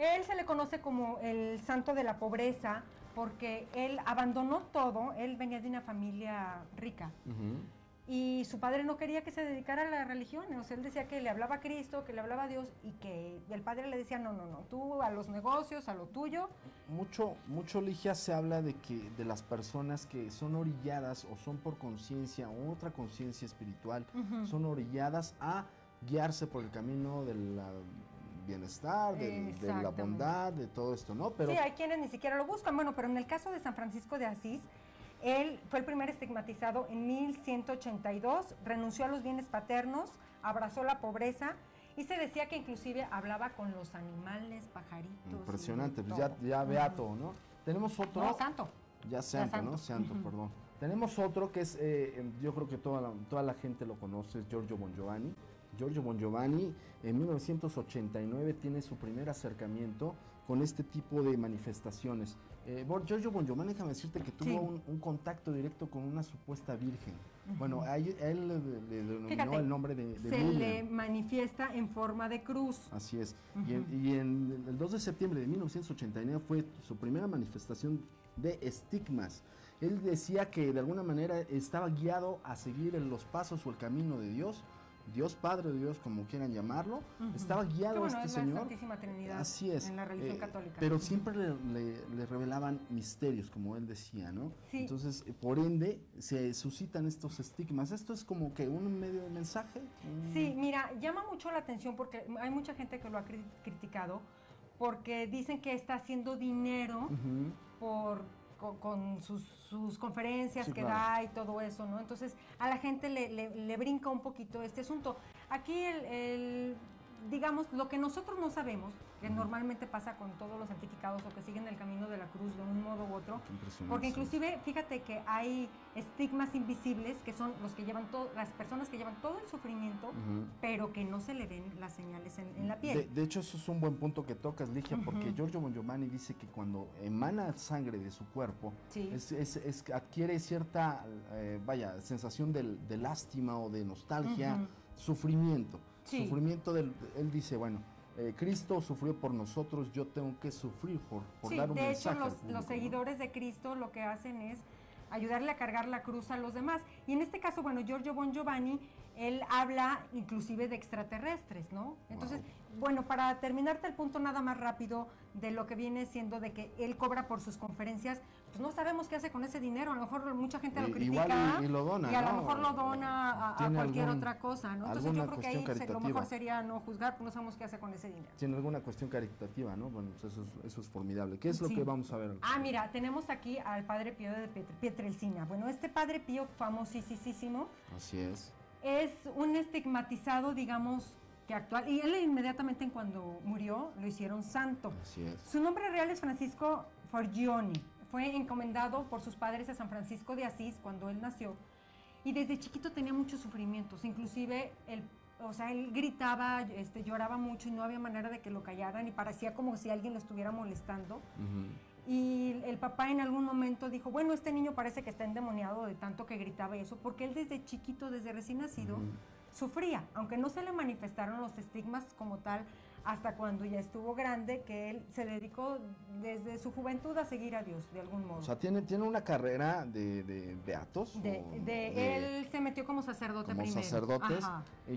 Él se le conoce como el santo de la pobreza porque él abandonó todo, él venía de una familia rica. Y su padre no quería que se dedicara a la religión, o sea, él decía que le hablaba a Cristo, que le hablaba a Dios, y que el padre le decía, no, tú a los negocios, a lo tuyo. Mucho, Ligia, se habla de que las personas que son orilladas o son por conciencia o otra conciencia espiritual, son orilladas a guiarse por el camino del bienestar, de la bondad, de todo esto, ¿no? Pero sí, hay quienes ni siquiera lo buscan. Bueno, pero en el caso de San Francisco de Asís, él fue el primer estigmatizado en 1182, renunció a los bienes paternos, abrazó la pobreza y se decía que inclusive hablaba con los animales, pajaritos. Impresionante, pues ya beato, ¿no? Tenemos otro. No, santo. Ya santo, ¿no? Santo, perdón. Tenemos otro que es, yo creo que toda la gente lo conoce, es Giorgio Bongiovanni. Giorgio Bongiovanni en 1989 tiene su primer acercamiento con este tipo de manifestaciones. Giorgio Bongiovanni, déjame decirte que tuvo un contacto directo con una supuesta virgen. Bueno, a él le denominó el nombre de se Miriam. Le manifiesta en forma de cruz. Así es. Y en el 2 de septiembre de 1989 fue su primera manifestación de estigmas. Él decía que de alguna manera estaba guiado a seguir en los pasos o el camino de Dios. Dios Padre, Dios, como quieran llamarlo, estaba guiado este señor. La Santísima Trinidad. Así es. En la religión católica. Pero siempre le revelaban misterios, como él decía, ¿no? Sí. Entonces, por ende, se suscitan estos estigmas. Esto es como que un medio de mensaje. Sí, mira, llama mucho la atención porque hay mucha gente que lo ha criticado porque dicen que está haciendo dinero con sus conferencias que da y todo eso, ¿no? Entonces a la gente le brinca un poquito este asunto. Aquí digamos, lo que nosotros no sabemos, que normalmente pasa con todos los santificados o que siguen el camino de la cruz de un modo u otro, porque inclusive, fíjate que hay estigmas invisibles que son los que llevan las personas que llevan todo el sufrimiento, pero que no se le ven las señales en la piel. De hecho, eso es un buen punto que tocas, Ligia, porque Giorgio Bongiovanni dice que cuando emana sangre de su cuerpo, adquiere cierta, sensación de lástima o de nostalgia, sufrimiento. Sufrimiento él dice, bueno, Cristo sufrió por nosotros, yo tengo que sufrir por dar un mensaje. De hecho, los seguidores de Cristo lo que hacen es ayudarle a cargar la cruz a los demás. Y en este caso, bueno, Giorgio Bongiovanni, él habla inclusive de extraterrestres, ¿no? Entonces, bueno, para terminarte el punto nada más rápido de lo que viene siendo de que él cobra por sus conferencias, pues no sabemos qué hace con ese dinero, a lo mejor mucha gente lo critica y lo dona, y a lo mejor lo dona a cualquier otra cosa, ¿no? Entonces yo creo que ahí lo mejor sería no juzgar, pues no sabemos qué hace con ese dinero. Tiene alguna cuestión caritativa, ¿no? Bueno, pues eso es formidable. ¿Qué es lo que vamos a ver? Mira, tenemos aquí al Padre Pío de Pietrelcina. Bueno, este Padre Pío famosísimo. Así es. Es un estigmatizado, digamos, que actual, y él inmediatamente cuando murió lo hicieron santo. Así es. Su nombre real es Francisco Forgioni. Fue encomendado por sus padres a San Francisco de Asís cuando él nació, y desde chiquito tenía muchos sufrimientos, inclusive él gritaba, lloraba mucho y no había manera de que lo callaran y parecía como si alguien lo estuviera molestando. Y el papá en algún momento dijo, bueno, este niño parece que está endemoniado de tanto que gritaba eso, porque él desde chiquito, desde recién nacido, sufría, aunque no se le manifestaron los estigmas como tal hasta cuando ya estuvo grande, que él se dedicó desde su juventud a seguir a Dios de algún modo. O sea, tiene una carrera de beatos. Él se metió como sacerdote primero. Como sacerdotes.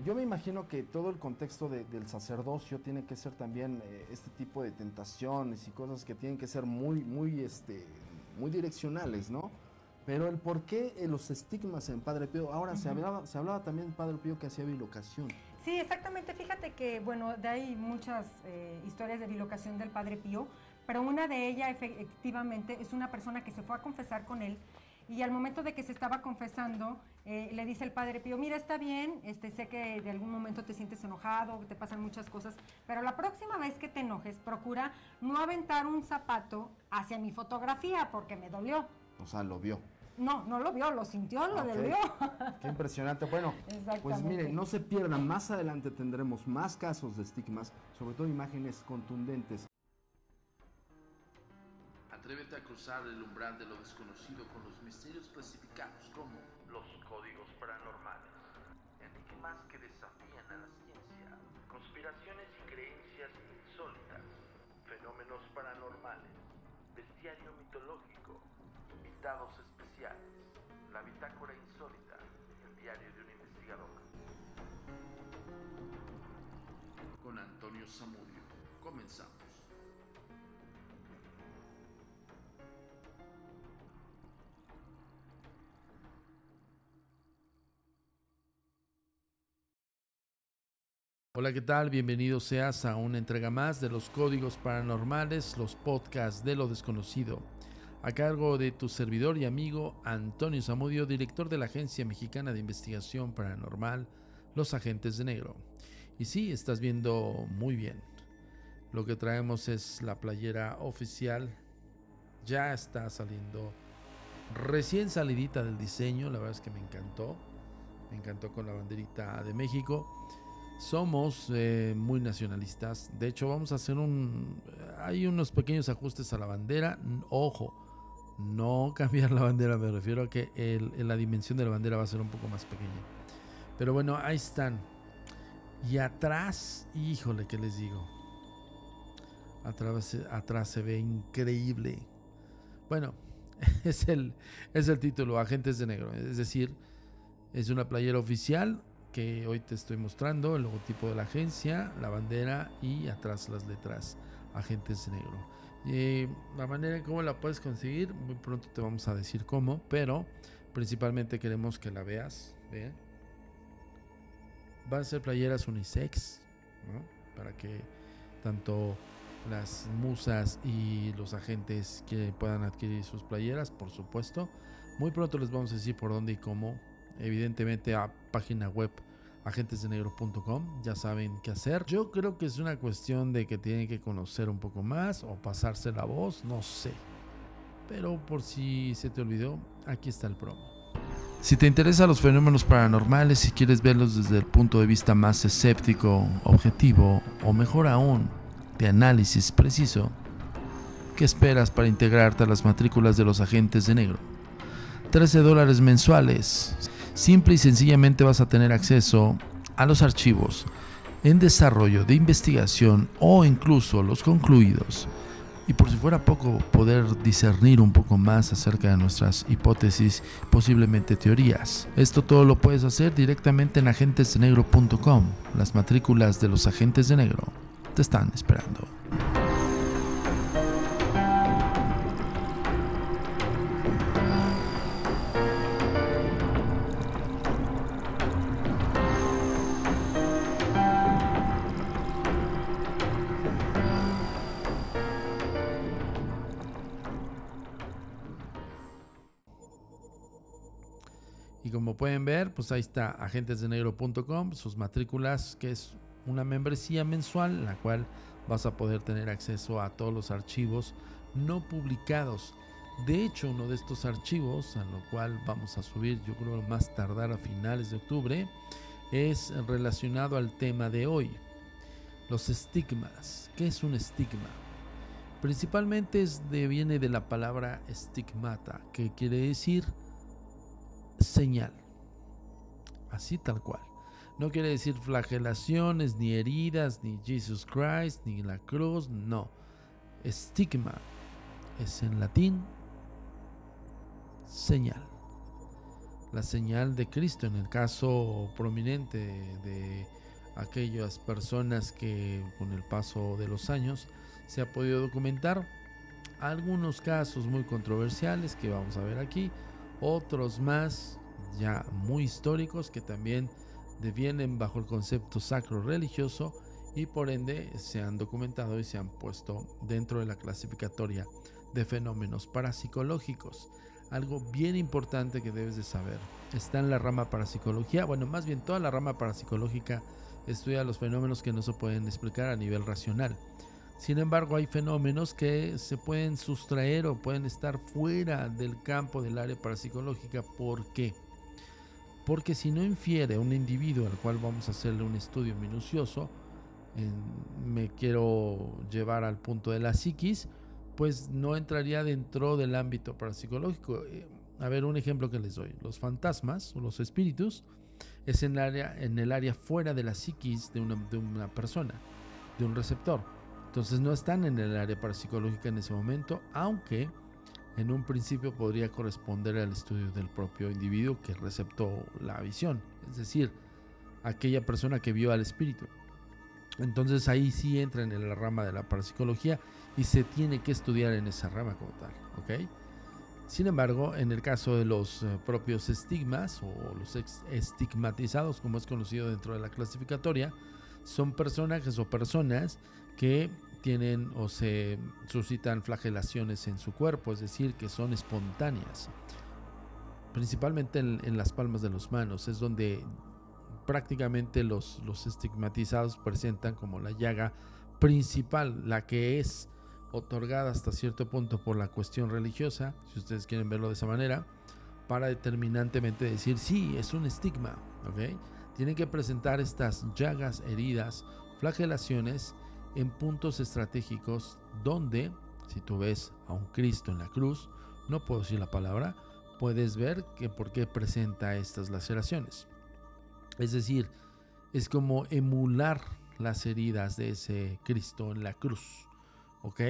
Yo me imagino que todo el contexto del sacerdocio tiene que ser también este tipo de tentaciones y cosas que tienen que ser muy direccionales, ¿no? Pero el por qué los estigmas en Padre Pío, ahora se hablaba también de Padre Pío que hacía bilocación. Sí, exactamente, fíjate que, bueno, hay muchas historias de bilocación del Padre Pío, pero una de ellas efectivamente es una persona que se fue a confesar con él, y al momento de que se estaba confesando, le dice el Padre Pío, mira, está bien, sé que de algún momento te sientes enojado, que te pasan muchas cosas, pero la próxima vez que te enojes, procura no aventar un zapato hacia mi fotografía, porque me dolió. O sea, lo vio. No lo vio, lo sintió, lo dolió. Qué impresionante. Bueno, pues miren, no se pierdan, más adelante tendremos más casos de estigmas, sobre todo imágenes contundentes. Atrévete a cruzar el umbral de lo desconocido con los misterios clasificados como los códigos paranormales, enigmas que desafían a la ciencia, conspiraciones y creencias insólitas, fenómenos paranormales, bestiario mitológico, invitados especiales, la bitácora insólita, el diario de un investigador. Con Antonio Zamudio, comenzamos. Hola, ¿qué tal? Bienvenido seas a una entrega más de los Códigos Paranormales, los podcasts de lo desconocido, a cargo de tu servidor y amigo Antonio Zamudio, director de la Agencia Mexicana de Investigación Paranormal, Los Agentes de Negro. Y sí, estás viendo muy bien. Lo que traemos es la playera oficial. Ya está saliendo recién salidita del diseño, la verdad es que me encantó. Me encantó con la banderita de México. Somos muy nacionalistas. De hecho, vamos a hacer hay unos pequeños ajustes a la bandera. Ojo, no cambiar la bandera, me refiero a que la dimensión de la bandera va a ser un poco más pequeña. Pero bueno, ahí están. Y atrás, híjole, ¿qué les digo? Atrás se ve increíble. Bueno, es el título, Agentes de Negro. Es decir, es una playera oficial que hoy te estoy mostrando, el logotipo de la agencia, la bandera y atrás las letras Agentes de Negro. La manera en cómo la puedes conseguir, muy pronto te vamos a decir cómo, pero principalmente queremos que la veas. ¿Ve? Van a ser playeras unisex, ¿no? Para que tanto las musas y los agentes que puedan adquirir sus playeras, por supuesto. Muy pronto les vamos a decir por dónde y cómo. Evidentemente a página web agentesdenegro.com, ya saben qué hacer. Yo creo que es una cuestión de que tienen que conocer un poco más o pasarse la voz, no sé. Pero por si se te olvidó, aquí está el promo. Si te interesan los fenómenos paranormales, si quieres verlos desde el punto de vista más escéptico, objetivo o mejor aún, de análisis preciso, ¿qué esperas para integrarte a las matrículas de los Agentes de Negro? $13 mensuales. Simple y sencillamente vas a tener acceso a los archivos en desarrollo de investigación o incluso los concluidos. Y por si fuera poco, poder discernir un poco más acerca de nuestras hipótesis, posiblemente teorías. Esto todo lo puedes hacer directamente en agentesdenegro.com. Las matrículas de los Agentes de Negro te están esperando. Y como pueden ver, pues ahí está agentesdenegro.com, sus matrículas, que es una membresía mensual en la cual vas a poder tener acceso a todos los archivos no publicados. De hecho, uno de estos archivos, a lo cual vamos a subir, yo creo más tardar a finales de octubre, es relacionado al tema de hoy, los estigmas. ¿Qué es un estigma? Principalmente viene de la palabra stigmata, que quiere decir señal, así tal cual. No quiere decir flagelaciones, ni heridas, ni Jesus Christ, ni la cruz, no. Estigma es en latín señal. La señal de Cristo, en el caso prominente de aquellas personas que con el paso de los años se ha podido documentar algunos casos muy controversiales que vamos a ver aquí, otros más ya muy históricos que también devienen bajo el concepto sacro religioso y por ende se han documentado y se han puesto dentro de la clasificatoria de fenómenos parapsicológicos. Algo bien importante que debes de saber, está en la rama parapsicología, bueno, más bien toda la rama parapsicológica estudia los fenómenos que no se pueden explicar a nivel racional. Sin embargo, hay fenómenos que se pueden sustraer o pueden estar fuera del campo del área parapsicológica. ¿Por qué? Porque si no infiere un individuo al cual vamos a hacerle un estudio minucioso, me quiero llevar al punto de la psiquis, pues no entraría dentro del ámbito parapsicológico. A ver, un ejemplo que les doy. Los fantasmas o los espíritus es en el área fuera de la psiquis de una persona, de un receptor. Entonces no están en el área parapsicológica en ese momento, aunque en un principio podría corresponder al estudio del propio individuo que receptó la visión, es decir, aquella persona que vio al espíritu. Entonces ahí sí entra en la rama de la parapsicología y se tiene que estudiar en esa rama como tal, ¿ok? Sin embargo, en el caso de los propios estigmas o los estigmatizados, como es conocido dentro de la clasificatoria, son personajes o personas que tienen o se suscitan flagelaciones en su cuerpo, es decir, que son espontáneas, principalmente en las palmas de las manos, es donde prácticamente los estigmatizados presentan como la llaga principal, la que es otorgada hasta cierto punto por la cuestión religiosa, si ustedes quieren verlo de esa manera, para determinantemente decir, sí, es un estigma, ¿ok? Tienen que presentar estas llagas, heridas, flagelaciones en puntos estratégicos donde, si tú ves a un Cristo en la cruz, no puedo decir la palabra, puedes ver que por qué presenta estas laceraciones. Es decir, es como emular las heridas de ese Cristo en la cruz, ¿ok?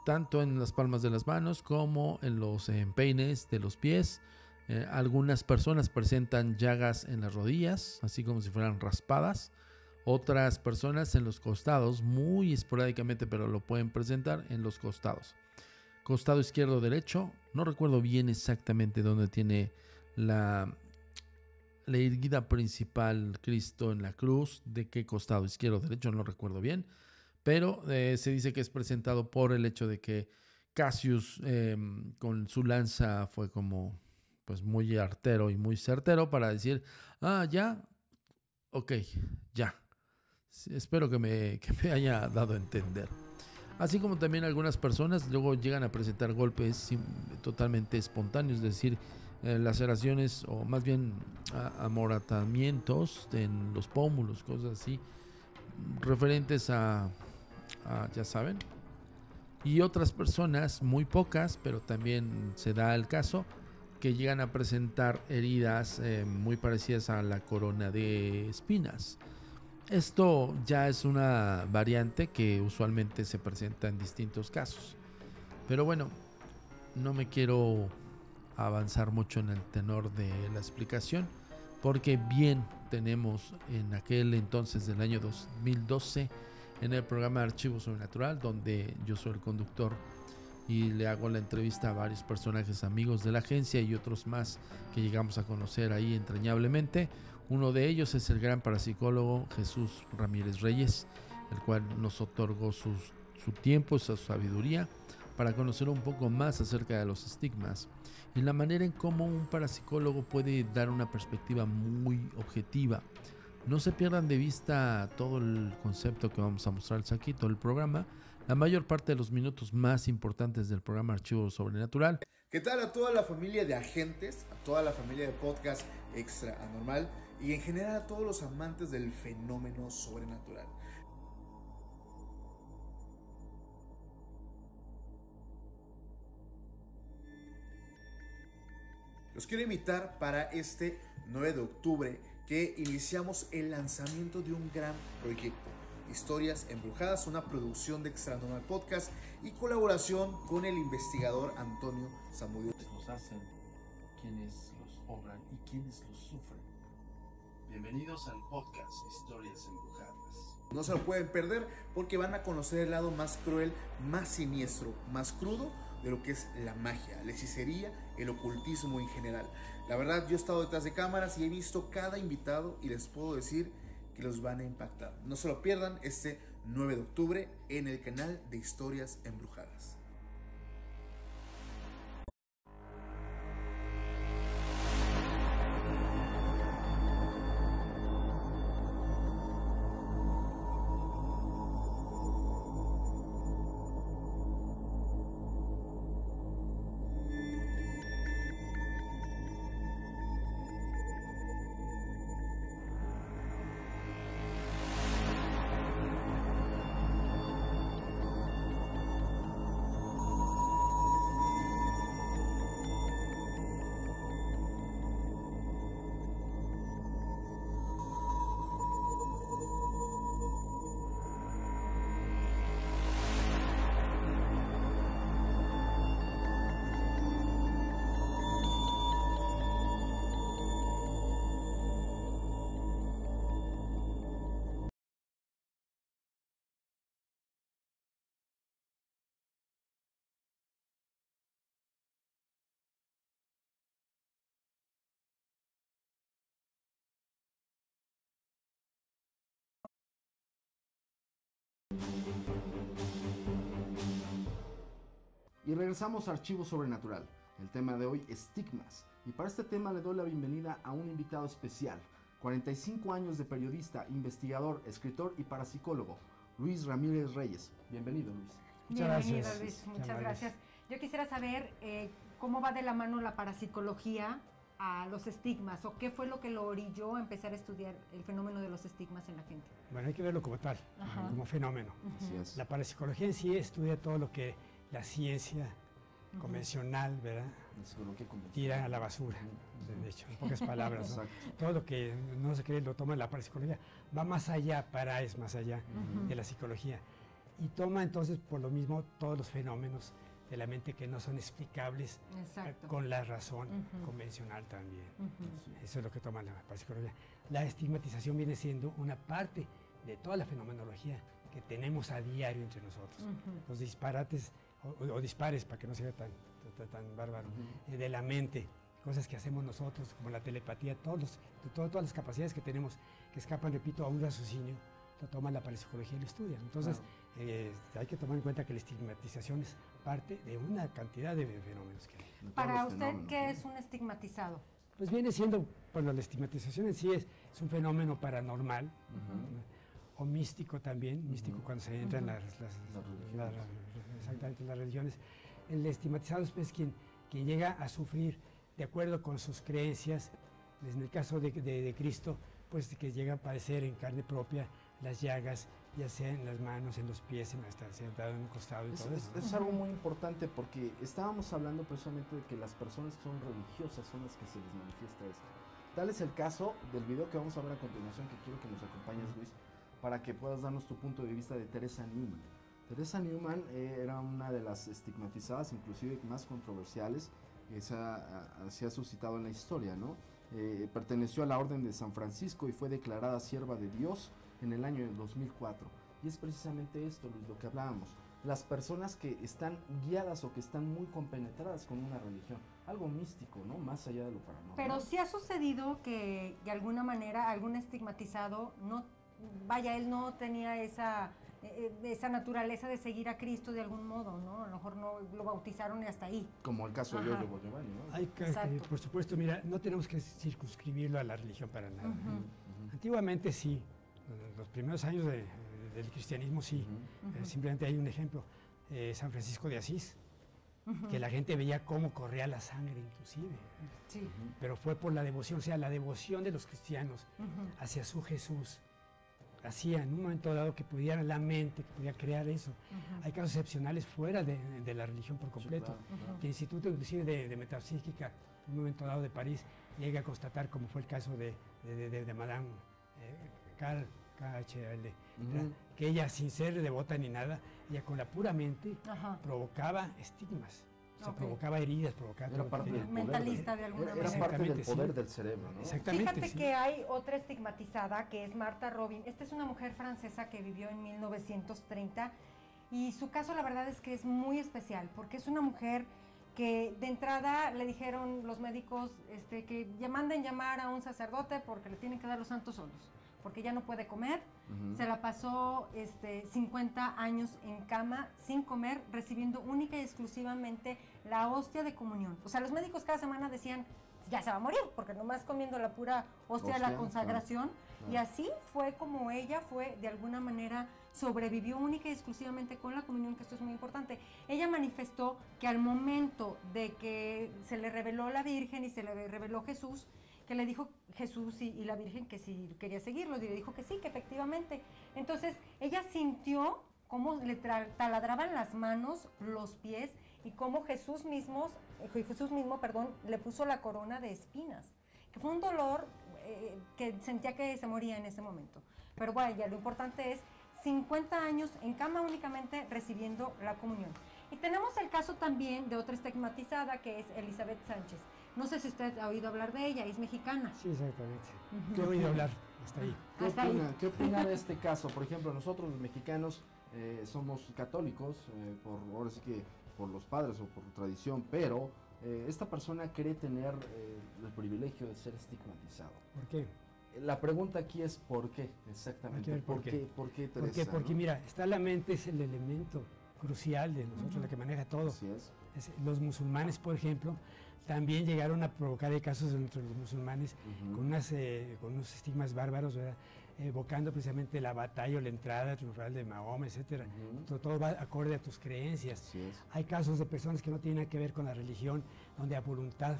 Tanto en las palmas de las manos como en los empeines de los pies. Algunas personas presentan llagas en las rodillas, así como si fueran raspadas. Otras personas en los costados, muy esporádicamente, pero lo pueden presentar en los costados. Costado izquierdo, derecho. No recuerdo bien exactamente dónde tiene la herida principal Cristo en la cruz, de qué costado, izquierdo o derecho, no recuerdo bien, pero se dice que es presentado por el hecho de que Cassius con su lanza fue como pues muy artero y muy certero para decir, ya, ok, ya. Espero que me haya dado a entender. Así como también algunas personas luego llegan a presentar golpes totalmente espontáneos, es decir, laceraciones o más bien amoratamientos en los pómulos, cosas así, referentes a ya saben. Y otras personas, muy pocas, pero también se da el caso, que llegan a presentar heridas muy parecidas a la corona de espinas. Esto ya es una variante que usualmente se presenta en distintos casos. Pero bueno, no me quiero avanzar mucho en el tenor de la explicación, porque bien tenemos en aquel entonces del año 2012 en el programa Archivo Sobrenatural, donde yo soy el conductor y le hago la entrevista a varios personajes amigos de la agencia y otros más que llegamos a conocer ahí entrañablemente. Uno de ellos es el gran parapsicólogo Jesús Ramírez Reyes, el cual nos otorgó su tiempo, su sabiduría para conocer un poco más acerca de los estigmas y la manera en cómo un parapsicólogo puede dar una perspectiva muy objetiva. No se pierdan de vista todo el concepto que vamos a mostrarles aquí, todo el programa, la mayor parte de los minutos más importantes del programa Archivo Sobrenatural. ¿Qué tal a toda la familia de agentes, a toda la familia de podcast Extra Anormal y en general a todos los amantes del fenómeno sobrenatural? Los quiero invitar para este 9 de octubre que iniciamos el lanzamiento de un gran proyecto. Historias Embrujadas, una producción de Extra Anormal Podcast y colaboración con el investigador Antonio Zamudio. Los hacen, quienes los obran y quienes los sufren. Bienvenidos al podcast Historias Embrujadas. No se lo pueden perder porque van a conocer el lado más cruel, más siniestro, más crudo de lo que es la magia, la hechicería, el ocultismo en general. La verdad, yo he estado detrás de cámaras y he visto cada invitado y les puedo decir que los van a impactar. No se lo pierdan este 9 de octubre en el canal de Historias Embrujadas. Y regresamos a Archivo Sobrenatural. El tema de hoy, estigmas. Y para este tema le doy la bienvenida a un invitado especial. 45 años de periodista, investigador, escritor y parapsicólogo, Luis Ramírez Reyes. Bienvenido, Luis. Bienvenido, Luis. Muchas gracias. Yo quisiera saber cómo va de la mano la parapsicología a los estigmas, o qué fue lo que lo orilló a empezar a estudiar el fenómeno de los estigmas en la gente. Bueno, hay que verlo como tal, como fenómeno. Así es. La parapsicología en sí estudia todo lo que la ciencia convencional, ¿verdad?, tira a la basura, de hecho, en pocas palabras, ¿no? Todo lo que no se cree lo toma la parapsicología, va más allá, es más allá de la psicología, y toma entonces por lo mismo todos los fenómenos de la mente que no son explicables con la razón convencional también. Eso es lo que toma la parapsicología. La estigmatización viene siendo una parte de toda la fenomenología que tenemos a diario entre nosotros. Los disparates o dispares, para que no sea tan bárbaro, de la mente, cosas que hacemos nosotros, como la telepatía, todas las capacidades que tenemos que escapan, repito, a un raciocinio, lo toma la parapsicología y lo estudia. Entonces, hay que tomar en cuenta que la estigmatización es parte de una cantidad de fenómenos que hay. Para usted, ¿qué es un estigmatizado? Pues viene siendo, bueno, la estigmatización en sí es un fenomenal, o místico también, místico cuando se entra en exactamente en las religiones. El estigmatizado es quien llega a sufrir de acuerdo con sus creencias. En el caso de Cristo, pues que llega a padecer en carne propia las llagas, ya sea en las manos, en los pies, en estar sentado en un costado y todo eso. Es algo muy importante porque estábamos hablando precisamente de que las personas que son religiosas son las que se les manifiesta esto. Tal es el caso del video que vamos a ver a continuación, que quiero que nos acompañes, Luis, para que puedas darnos tu punto de vista de Teresa Newman. Teresa Newman era una de las estigmatizadas, inclusive más controversiales, que se ha suscitado en la historia, ¿no? Perteneció a la Orden de San Francisco y fue declarada sierva de Dios en el año 2004. Y es precisamente esto, Luis, lo que hablábamos. Las personas que están guiadas o que están muy compenetradas con una religión, algo místico, ¿no? Más allá de lo paranormal. Pero sí ha sucedido que de alguna manera algún estigmatizado él no tenía esa naturaleza de seguir a Cristo de algún modo, ¿no? A lo mejor no lo bautizaron y hasta ahí. Como el caso de Giorgio Giovanni, ¿no? Por supuesto, mira, no tenemos que circunscribirlo a la religión para nada. Antiguamente sí, en los primeros años del cristianismo sí. Simplemente hay un ejemplo, San Francisco de Asís, que la gente veía cómo corría la sangre inclusive. Sí. Pero fue por la devoción, o sea, la devoción de los cristianos hacia su Jesús. Hacía en un momento dado que pudiera la mente, que pudiera crear eso. Hay casos excepcionales fuera de la religión por completo. Sí, claro. Que el Instituto inclusive de Metafísica, en un momento dado de París, llega a constatar, como fue el caso de Madame KHL, que ella, sin ser devota ni nada, ella con la pura mente provocaba estigmas. Se provocaba heridas, provocaba... Era parte del mentalista de alguna manera. Era parte del poder del cerebro, ¿no? Exactamente. Fíjate que hay otra estigmatizada que es Martha Robin. Esta es una mujer francesa que vivió en 1930 y su caso la verdad es que es muy especial porque es una mujer que de entrada le dijeron los médicos que manden llamar a un sacerdote porque le tienen que dar los santos solos, porque ya no puede comer. Se la pasó 50 años en cama, sin comer, recibiendo única y exclusivamente la hostia de comunión. O sea, los médicos cada semana decían, ya se va a morir, porque nomás comiendo la pura hostia de la consagración. Claro. Y así fue como ella de alguna manera, sobrevivió única y exclusivamente con la comunión, que esto es muy importante. Ella manifestó que al momento de que se le reveló la Virgen y se le reveló Jesús, que le dijo Jesús y la Virgen que si quería seguirlo, y le dijo que sí, que efectivamente. Entonces, ella sintió cómo le taladraban las manos, los pies, y cómo Jesús mismo, le puso la corona de espinas, que fue un dolor que sentía que se moría en ese momento. Pero bueno, ya lo importante es 50 años en cama únicamente recibiendo la comunión. Y tenemos el caso también de otra estigmatizada que es Elizabeth Sánchez. No sé si usted ha oído hablar de ella, es mexicana. Sí, exactamente. He oído hablar, hasta ahí. ¿Qué opina de este caso? Por ejemplo, nosotros los mexicanos somos católicos, ahora sí que por los padres o por tradición, pero esta persona cree tener el privilegio de ser estigmatizado. ¿Por qué? La pregunta aquí es ¿por qué? Exactamente. ¿Por qué Teresa? Porque ¿no? mira, está la mente, es el elemento crucial de nosotros, la que maneja todo. Así es. Los musulmanes, por ejemplo, también llegaron a provocar casos entre los musulmanes con unos estigmas bárbaros, ¿verdad? Evocando precisamente la batalla o la entrada triunfal de Mahoma, etcétera. Todo va acorde a tus creencias. Hay casos de personas que no tienen nada que ver con la religión, donde a voluntad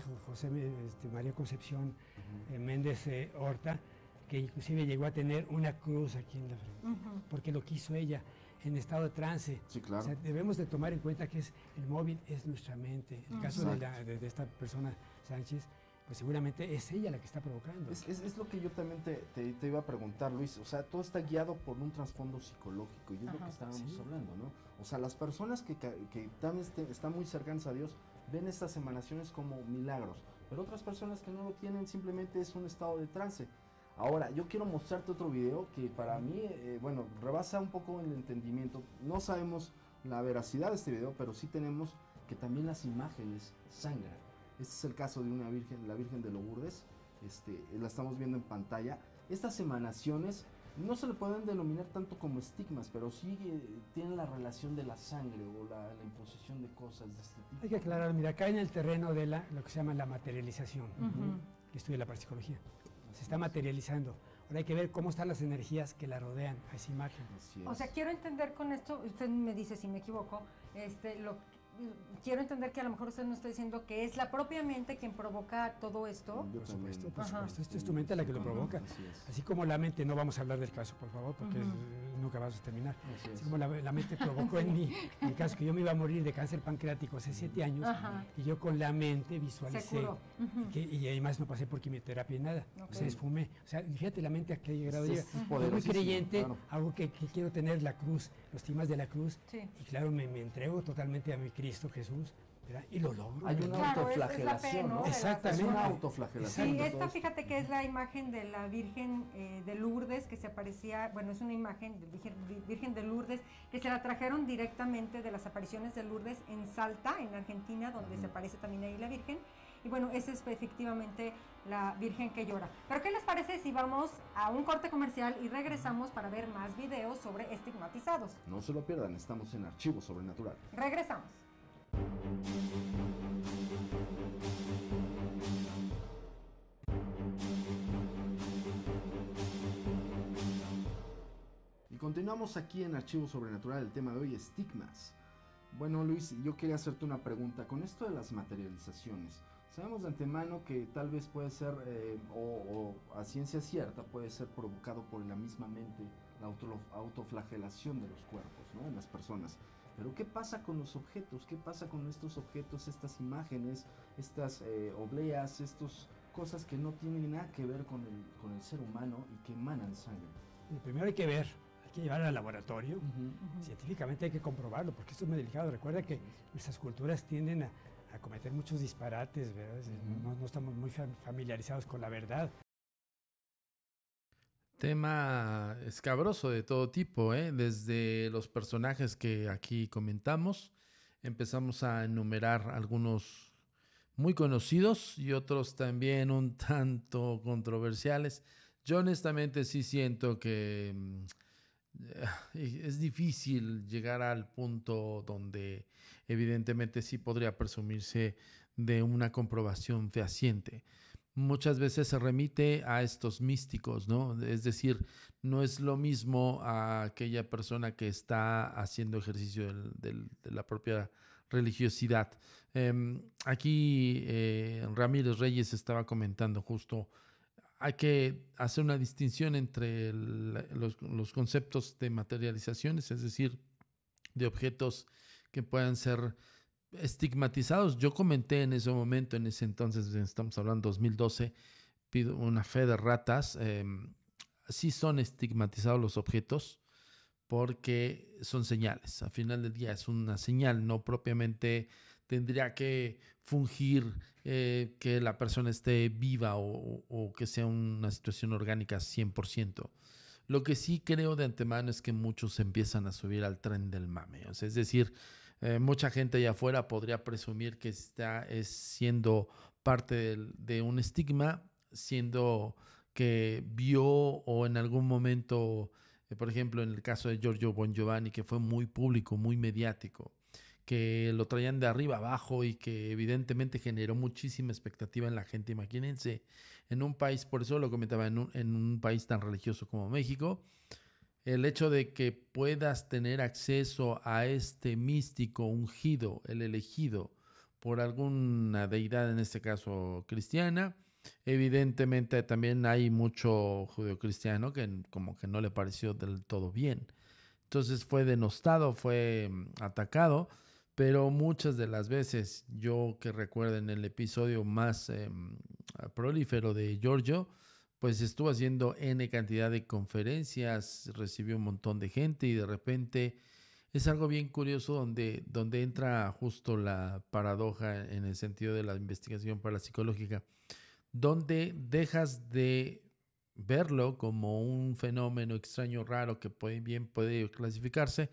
María Concepción Méndez Horta, que inclusive llegó a tener una cruz aquí en la frente, porque lo quiso ella, en estado de trance. Sí, claro. O sea, debemos de tomar en cuenta que el móvil es nuestra mente. El caso de esta persona, Sánchez, pues seguramente es ella la que está provocando. Es lo que yo también te iba a preguntar, Luis. O sea, todo está guiado por un trasfondo psicológico y es lo que estábamos hablando, ¿no? O sea, las personas que también están muy cercanas a Dios ven estas emanaciones como milagros, pero otras personas que no lo tienen simplemente es un estado de trance. Ahora, yo quiero mostrarte otro video que para mí, rebasa un poco el entendimiento. No sabemos la veracidad de este video, pero sí tenemos que también las imágenes sangran. Este es el caso de una virgen, la Virgen de Lourdes. La estamos viendo en pantalla. Estas emanaciones no se le pueden denominar tanto como estigmas, pero sí tienen la relación de la sangre o la imposición de cosas de este tipo. Hay que aclarar, mira, acá en el terreno de lo que se llama la materialización, que estudia la parapsicología. Se está materializando. Ahora hay que ver cómo están las energías que la rodean a esa imagen. O sea, quiero entender con esto, usted me dice si me equivoco, quiero entender que a lo mejor usted nos está diciendo que es la propia mente quien provoca todo esto. Por supuesto, esto es tu mente la que lo provoca. Así como la mente, no vamos a hablar del caso, por favor, porque nunca vas a terminar. Así como la mente provocó en mi caso, que yo me iba a morir de cáncer pancreático hace 7 años, y yo con la mente visualicé, y además no pasé por quimioterapia y nada, se esfumé. O sea, fíjate la mente a qué grado llega. Soy muy creyente, claro. Algo que quiero tener la cruz, los estigmas de la cruz, y claro, me entrego totalmente a mi Cristo Jesús, ¿verdad? Y lo logro. Hay una autoflagelación, ¿no? Exactamente. Es una autoflagelación. Sí, esta fíjate que es la imagen de la Virgen de Lourdes, que se aparecía, bueno, es una imagen de Virgen de Lourdes, que se la trajeron directamente de las apariciones de Lourdes en Salta, en Argentina, donde se aparece también ahí la Virgen. Y bueno, esa es efectivamente la Virgen que llora. Pero ¿qué les parece si vamos a un corte comercial y regresamos para ver más videos sobre estigmatizados? No se lo pierdan, estamos en Archivo Sobrenatural. Regresamos. Y continuamos aquí en Archivo Sobrenatural, el tema de hoy, estigmas. Bueno, Luis, yo quería hacerte una pregunta. Con esto de las materializaciones, sabemos de antemano que tal vez puede ser, o a ciencia cierta, puede ser provocado por la misma mente, la autoflagelación de los cuerpos, ¿no? En las personas. Pero ¿qué pasa con los objetos? ¿Qué pasa con estos objetos, estas imágenes, estas obleas, estas cosas que no tienen nada que ver con el ser humano y que emanan sangre? Primero hay que ver, hay que llevar al laboratorio. Científicamente hay que comprobarlo, porque esto es muy delicado. Recuerda que nuestras culturas tienden a cometer muchos disparates, ¿verdad? No estamos muy familiarizados con la verdad. Tema escabroso de todo tipo, desde los personajes que aquí comentamos, empezamos a enumerar algunos muy conocidos y otros también un tanto controversiales. Yo honestamente sí siento que es difícil llegar al punto donde evidentemente sí podría presumirse de una comprobación fehaciente. Muchas veces se remite a estos místicos, ¿no? Es decir, no es lo mismo a aquella persona que está haciendo ejercicio de la propia religiosidad. Aquí Ramírez Reyes estaba comentando justo, hay que hacer una distinción entre los conceptos de materializaciones, es decir, de objetos que puedan ser estigmatizados. Yo comenté en ese momento, en ese entonces, estamos hablando 2012, pido una fe de ratas, sí son estigmatizados los objetos porque son señales. Al final del día es una señal, no propiamente tendría que fungir que la persona esté viva o que sea una situación orgánica 100%. Lo que sí creo de antemano es que muchos empiezan a subir al tren del mame. O sea, es decir, mucha gente allá afuera podría presumir que está siendo parte de un estigma, siendo que vio o en algún momento Por ejemplo, en el caso de Giorgio Bon Giovanni, que fue muy público, muy mediático, que lo traían de arriba abajo y que evidentemente generó muchísima expectativa en la gente. Imagínense, en un país, por eso lo comentaba, en un país tan religioso como México, el hecho de que puedas tener acceso a este místico ungido, el elegido por alguna deidad, en este caso cristiana. Evidentemente también hay mucho judeocristiano que como que no le pareció del todo bien. Entonces fue denostado, fue atacado, pero muchas de las veces, yo que recuerdo en el episodio más prolífero de Giorgio, pues estuvo haciendo N cantidad de conferencias, recibió un montón de gente y de repente es algo bien curioso donde entra justo la paradoja en el sentido de la investigación parapsicológica, donde dejas de verlo como un fenómeno extraño, raro, que puede clasificarse,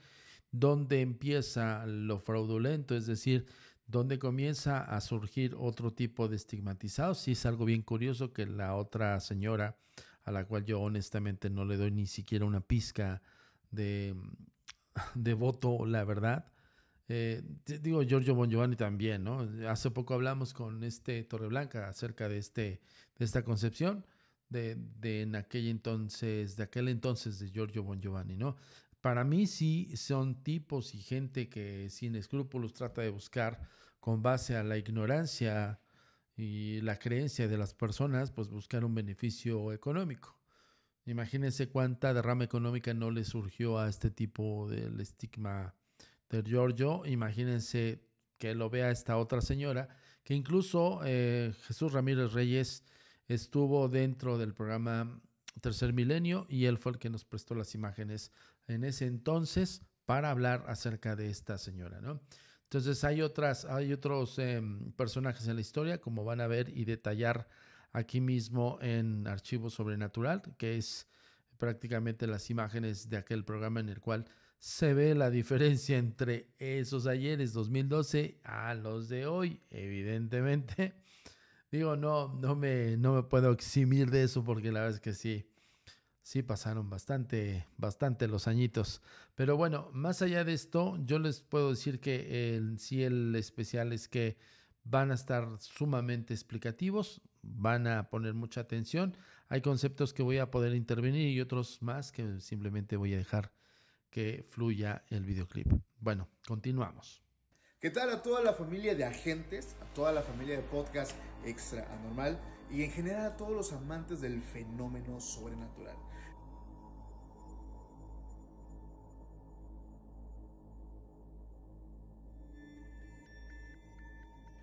donde empieza lo fraudulento, es decir, donde comienza a surgir otro tipo de estigmatizados. Sí, es algo bien curioso que la otra señora, a la cual yo honestamente no le doy ni siquiera una pizca de voto, la verdad. Digo, Giorgio Bon Giovanni también, ¿no? Hace poco hablamos con Torreblanca acerca de esta concepción de aquel entonces de Giorgio Bon Giovanni, ¿no? Para mí sí son tipos y gente que sin escrúpulos trata de buscar, con base a la ignorancia y la creencia de las personas, pues buscar un beneficio económico. Imagínense cuánta derrama económica no le surgió a este tipo del estigma de Giorgio. Imagínense que lo vea esta otra señora, que incluso Jesús Ramírez Reyes estuvo dentro del programa Tercer Milenio y él fue el que nos prestó las imágenes en ese entonces para hablar acerca de esta señora, ¿no? Entonces hay otros personajes en la historia, como van a ver y detallar aquí mismo en Archivo Sobrenatural, que es prácticamente las imágenes de aquel programa en el cual se ve la diferencia entre esos ayeres 2012 a los de hoy, evidentemente. Digo, no me puedo eximir de eso porque la verdad es que sí pasaron bastante los añitos. Pero bueno, más allá de esto, yo les puedo decir que el especial es que van a estar sumamente explicativos, van a poner mucha atención. Hay conceptos que voy a poder intervenir y otros más que simplemente voy a dejar que fluya el videoclip. Bueno, continuamos. ¿Qué tal a toda la familia de agentes, a toda la familia de podcast Extra Anormal y en general a todos los amantes del fenómeno sobrenatural?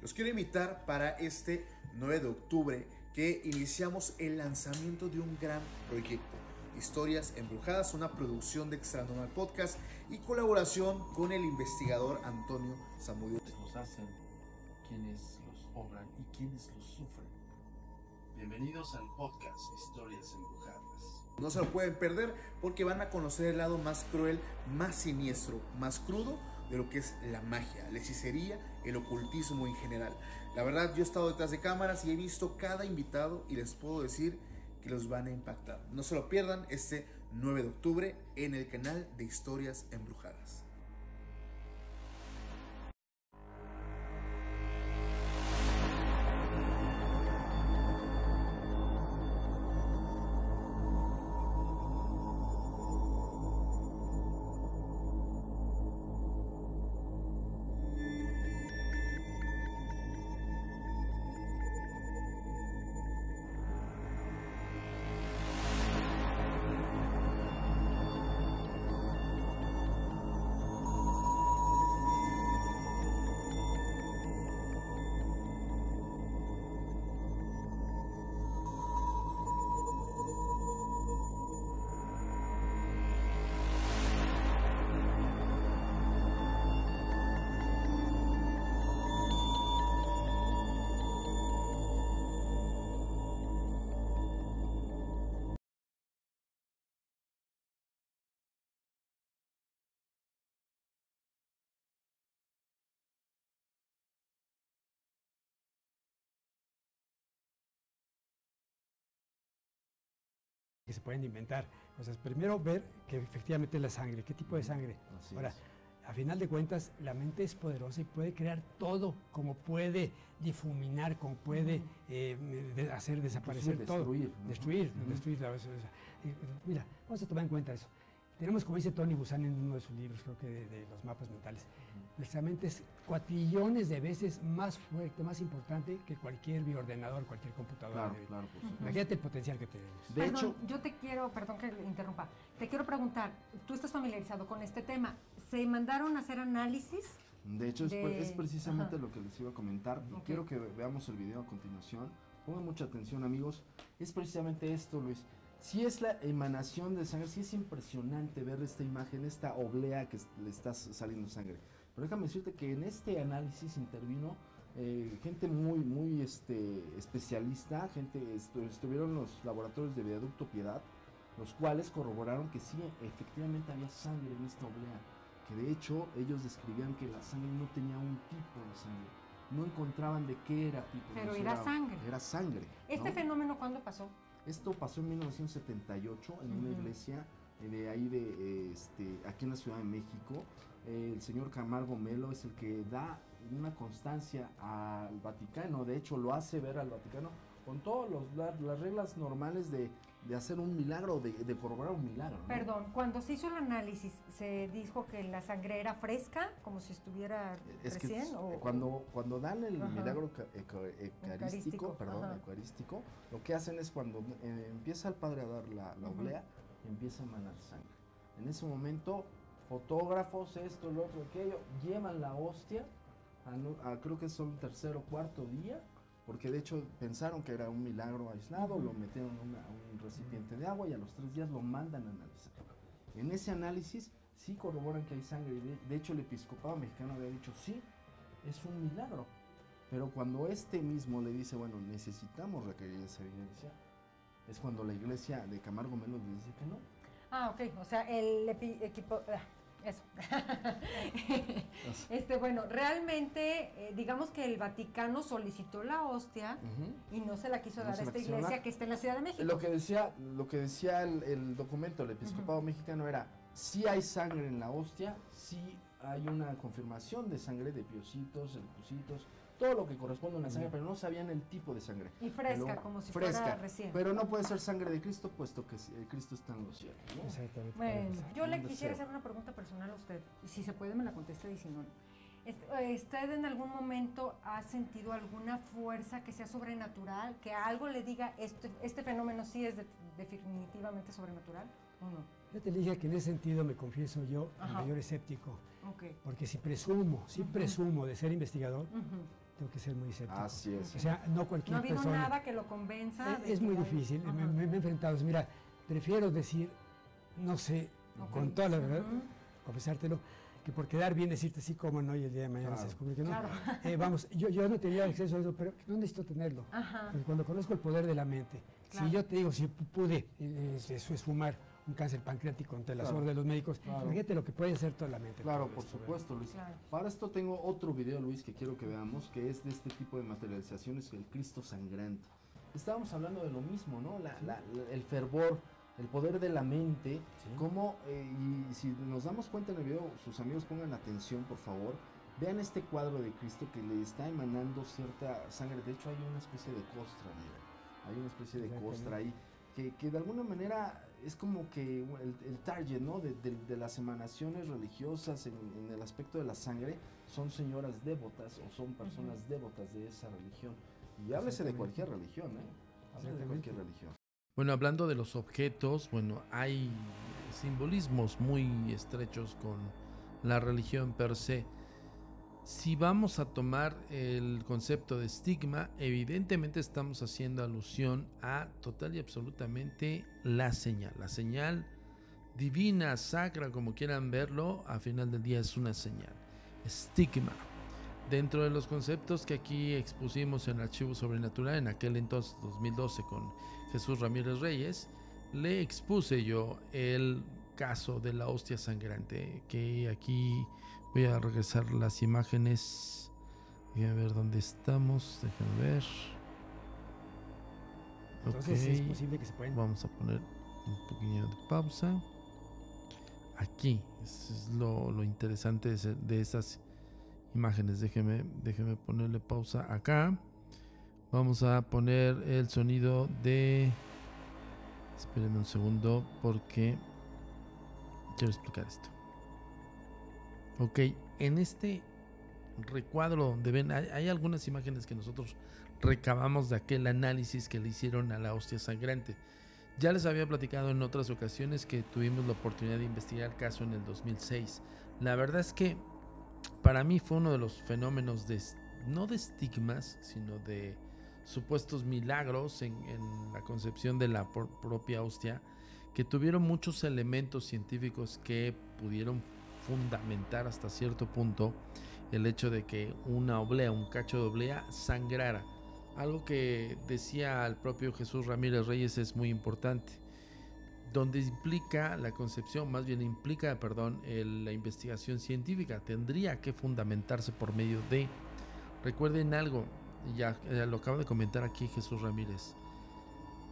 Los quiero invitar para este 9 de octubre que iniciamos el lanzamiento de un gran proyecto. Historias Embrujadas, una producción de Extra Anormal Podcast y colaboración con el investigador Antonio Zamudio. Los hacen, quienes los obran y quienes los sufren. Bienvenidos al podcast Historias Embrujadas. No se lo pueden perder porque van a conocer el lado más cruel, más siniestro, más crudo de lo que es la magia, la hechicería, el ocultismo en general. La verdad, yo he estado detrás de cámaras y he visto cada invitado y les puedo decir que los van a impactar. No se lo pierdan este 9 de octubre en el canal de Historias Embrujadas. que se pueden inventar cosas. Primero ver que efectivamente es la sangre, qué tipo de sangre. Así Ahora, es. a final de cuentas, la mente es poderosa y puede crear todo, como puede difuminar, como puede hacer desaparecer Inclusive todo. destruir, ¿no? Destruir, destruir. Mira, vamos a tomar en cuenta eso. Tenemos, como dice Tony Buzan en uno de sus libros, creo que de los mapas mentales, nuestra mente es 4 trillones de veces más fuerte, más importante que cualquier bioordenador, cualquier computadora. Claro, claro, por supuesto. Imagínate el potencial que tenemos. De hecho, yo te quiero, perdón que le interrumpa, te quiero preguntar, tú estás familiarizado con este tema, ¿se mandaron a hacer análisis? de hecho es precisamente Ajá. lo que les iba a comentar. Y Ok. quiero que veamos el video a continuación. Pongan mucha atención, amigos. Es precisamente esto, Luis. Si es la emanación de sangre, sí es impresionante ver esta imagen, esta oblea que le está saliendo sangre. Pero déjame decirte que en este análisis intervino gente muy especialista, estuvieron los laboratorios de Viaducto Piedad, los cuales corroboraron que sí, efectivamente había sangre en esta oblea, que de hecho ellos describían que la sangre no tenía un tipo de sangre, no encontraban de qué era tipo. Pero no sé, era sangre. Era sangre. ¿Este ¿no? fenómeno cuándo pasó? Esto pasó en 1978 en una iglesia de ahí aquí en la Ciudad de México. El señor Camargo Melo es el que da una constancia al Vaticano, de hecho lo hace ver al Vaticano con todas las reglas normales de hacer un milagro, de corroborar un milagro, ¿no? Perdón, cuando se hizo el análisis, ¿se dijo que la sangre era fresca, como si estuviera Es que recién? cuando dan el Ajá. milagro Eucarístico, ajá. eucarístico, lo que hacen es cuando empieza el padre a dar la oblea, empieza a emanar sangre. En ese momento, fotógrafos, esto, lo otro, aquello, llevan la hostia, creo que son el 3er o 4º día, porque de hecho pensaron que era un milagro aislado, lo metieron a un recipiente de agua y a los 3 días lo mandan a analizar. En ese análisis sí corroboran que hay sangre, de hecho el episcopado mexicano había dicho sí, es un milagro, pero cuando mismo le dice, bueno, necesitamos requerir esa evidencia, es cuando la iglesia de Camargo Melo le dice que no. Ah, ok, o sea, el equipo... eso. Bueno, realmente, digamos que el Vaticano solicitó la hostia y no se la quiso dar a esta iglesia que está en la Ciudad de México. Lo que decía el documento del episcopado mexicano era, sí hay sangre en la hostia, sí hay una confirmación de sangre de piocitos, leucocitos, todo lo que corresponde a una sangre, pero no sabían el tipo de sangre. Y fresca, como si fuera recién. Pero no puede ser sangre de Cristo, puesto que Cristo está en los cielos, ¿no? Exactamente. Bueno, yo le Un quisiera deseo. hacer una pregunta personal a usted, y si se puede me la contesta y si no. ¿Usted en algún momento ha sentido alguna fuerza que sea sobrenatural, que algo le diga este fenómeno sí es definitivamente sobrenatural o no? Yo te dije que en ese sentido me confieso yo el mayor escéptico, porque si presumo de ser investigador, tengo que ser muy escéptico. Así es. O sea, no cualquier ¿No ha habido persona. nada que lo convenza? Es muy difícil, me he enfrentado. Mira, prefiero decir, no sé, con toda la verdad, confesártelo, que por quedar bien decirte sí, como no, y el día de mañana se descubre que no. Claro. Vamos, yo no tenía acceso a eso, pero no necesito tenerlo. Porque cuando conozco el poder de la mente, si yo te digo, si pude eso es fumar un cáncer pancreático ante las órdenes de los médicos, fíjate lo que puede hacer toda la mente. Claro, por supuesto, Luis. Claro. Para esto tengo otro video, Luis, que quiero que veamos, que es de este tipo de materializaciones, el Cristo sangrante. Estábamos hablando de lo mismo, ¿no? El fervor, el poder de la mente, cómo, y si nos damos cuenta en el video, sus amigos pongan atención, por favor, vean este cuadro de Cristo que le está emanando cierta sangre. De hecho, hay una especie de costra, mira. Hay una especie de costra ahí, que de alguna manera es como que el target, ¿no? de las emanaciones religiosas en el aspecto de la sangre son señoras devotas o son personas devotas de esa religión. Y háblese de cualquier religión, ¿eh? Háblese de cualquier religión. Bueno, hablando de los objetos, bueno, hay simbolismos muy estrechos con la religión per se. Si vamos a tomar el concepto de estigma, evidentemente estamos haciendo alusión a total y absolutamente la señal divina, sacra, como quieran verlo, al final del día es una señal. Estigma. Dentro de los conceptos que aquí expusimos en Archivo Sobrenatural, en aquel entonces 2012 con Jesús Ramírez Reyes, le expuse yo el caso de la hostia sangrante, que aquí voy a regresar las imágenes y a ver dónde estamos, déjenme ver. Entonces es posible que se pueden. Vamos a poner un poquillo de pausa. Aquí es lo interesante de esas imágenes. Déjeme ponerle pausa acá. Vamos a poner el sonido de... Espérenme un segundo porque quiero explicar esto. Ok, en este recuadro donde ven, hay algunas imágenes que nosotros recabamos de aquel análisis que le hicieron a la hostia sangrante. Ya les había platicado en otras ocasiones que tuvimos la oportunidad de investigar el caso en el 2006. La verdad es que para mí fue uno de los fenómenos no de estigmas, sino de supuestos milagros en la concepción de la propia hostia, que tuvieron muchos elementos científicos que pudieron fundamentar hasta cierto punto el hecho de que una oblea, un cacho de oblea, sangrara. Algo que decía el propio Jesús Ramírez Reyes es muy importante, donde implica la concepción, más bien implica, la investigación científica, tendría que fundamentarse por medio de... Recuerden algo, ya lo acaba de comentar aquí Jesús Ramírez,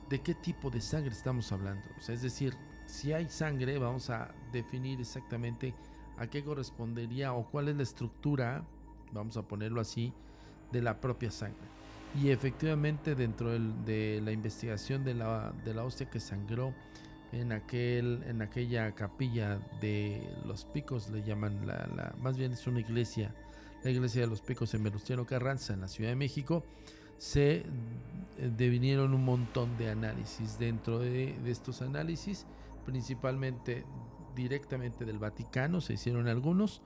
¿de qué tipo de sangre estamos hablando? O sea, es decir, si hay sangre, vamos a definir exactamente a qué correspondería o cuál es la estructura, vamos a ponerlo así, de la propia sangre. Y efectivamente dentro de la investigación de la hostia que sangró en aquella capilla de los Picos, le llaman más bien es una iglesia, la iglesia de los Picos en Venustiano Carranza en la Ciudad de México, se devinieron un montón de análisis. Dentro de estos análisis, principalmente directamente del Vaticano, se hicieron algunos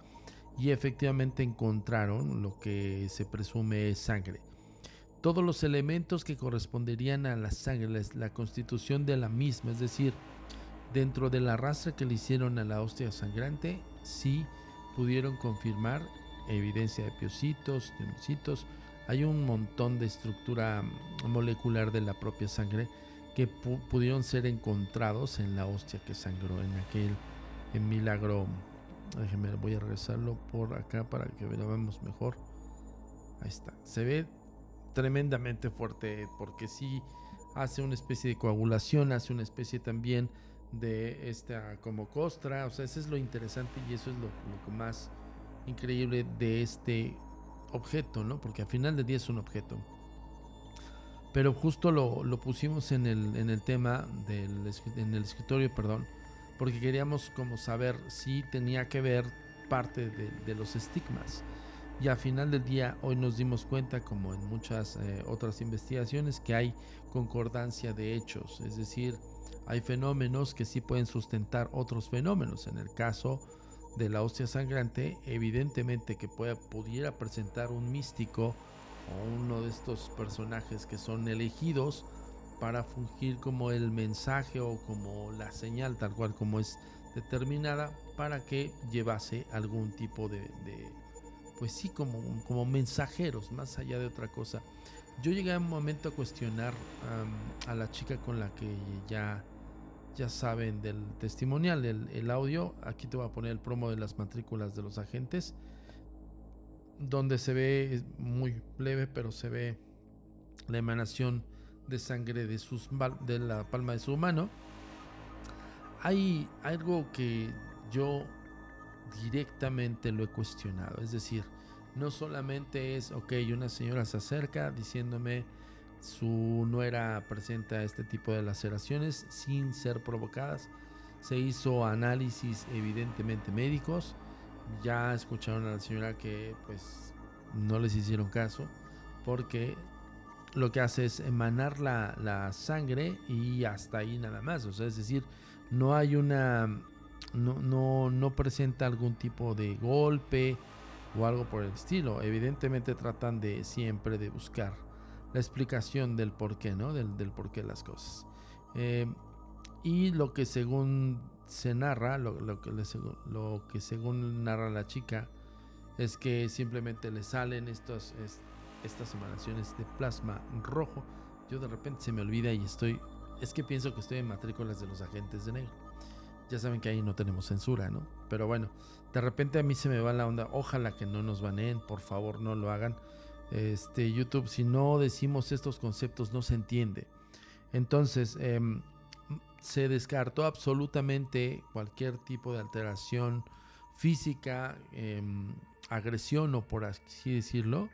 y efectivamente encontraron lo que se presume es sangre. Todos los elementos que corresponderían a la sangre, la constitución de la misma, es decir, dentro del arrastre que le hicieron a la hostia sangrante, sí pudieron confirmar evidencia de piocitos, neumocitos. Hay un montón de estructura molecular de la propia sangre que pudieron ser encontrados en la hostia que sangró en aquel milagro. Déjenme, voy a regresarlo por acá para que veamos mejor. Ahí está, se ve tremendamente fuerte porque sí hace una especie de coagulación, hace una especie también de esta como costra. O sea, eso es lo interesante y eso es lo más increíble de este objeto, ¿no? Porque al final del día es un objeto. Pero justo lo pusimos en el tema en el escritorio, porque queríamos como saber si tenía que ver parte de los estigmas. Y al final del día hoy nos dimos cuenta, como en muchas otras investigaciones, que hay concordancia de hechos, es decir, hay fenómenos que sí pueden sustentar otros fenómenos. En el caso de la hostia sangrante, evidentemente que pudiera presentar un místico o uno de estos personajes que son elegidos para fungir como el mensaje o como la señal tal cual como es determinada, para que llevase algún tipo de pues sí, como mensajeros, más allá de otra cosa. Yo llegué a un momento a cuestionar a la chica con la que ya saben del testimonial, el audio. Aquí te voy a poner el promo de las matrículas de los agentes, donde se ve muy leve, pero se ve la emanación de sangre de la palma de su mano. Hay algo que yo directamente lo he cuestionado, es decir, no solamente es una señora se acerca diciéndome su nuera presenta este tipo de laceraciones sin ser provocadas. Se hizo análisis evidentemente médicos, ya escucharon a la señora que pues no les hicieron caso, porque lo que hace es emanar la sangre y hasta ahí nada más. O sea, es decir, no hay no presenta algún tipo de golpe o algo por el estilo. Evidentemente tratan siempre de buscar la explicación del por qué, ¿no? Del por qué las cosas. Y lo que según se narra, lo que según narra la chica, es que simplemente le salen estas emanaciones de plasma rojo. Yo de repente se me olvida y es que pienso que estoy en matrículas de los agentes de negro. Ya saben que ahí no tenemos censura, ¿no? Pero bueno, de repente a mí se me va la onda. Ojalá que no nos baneen, por favor, no lo hagan. YouTube, si no decimos estos conceptos no se entiende. Entonces, se descartó absolutamente cualquier tipo de alteración física, agresión o por así decirlo.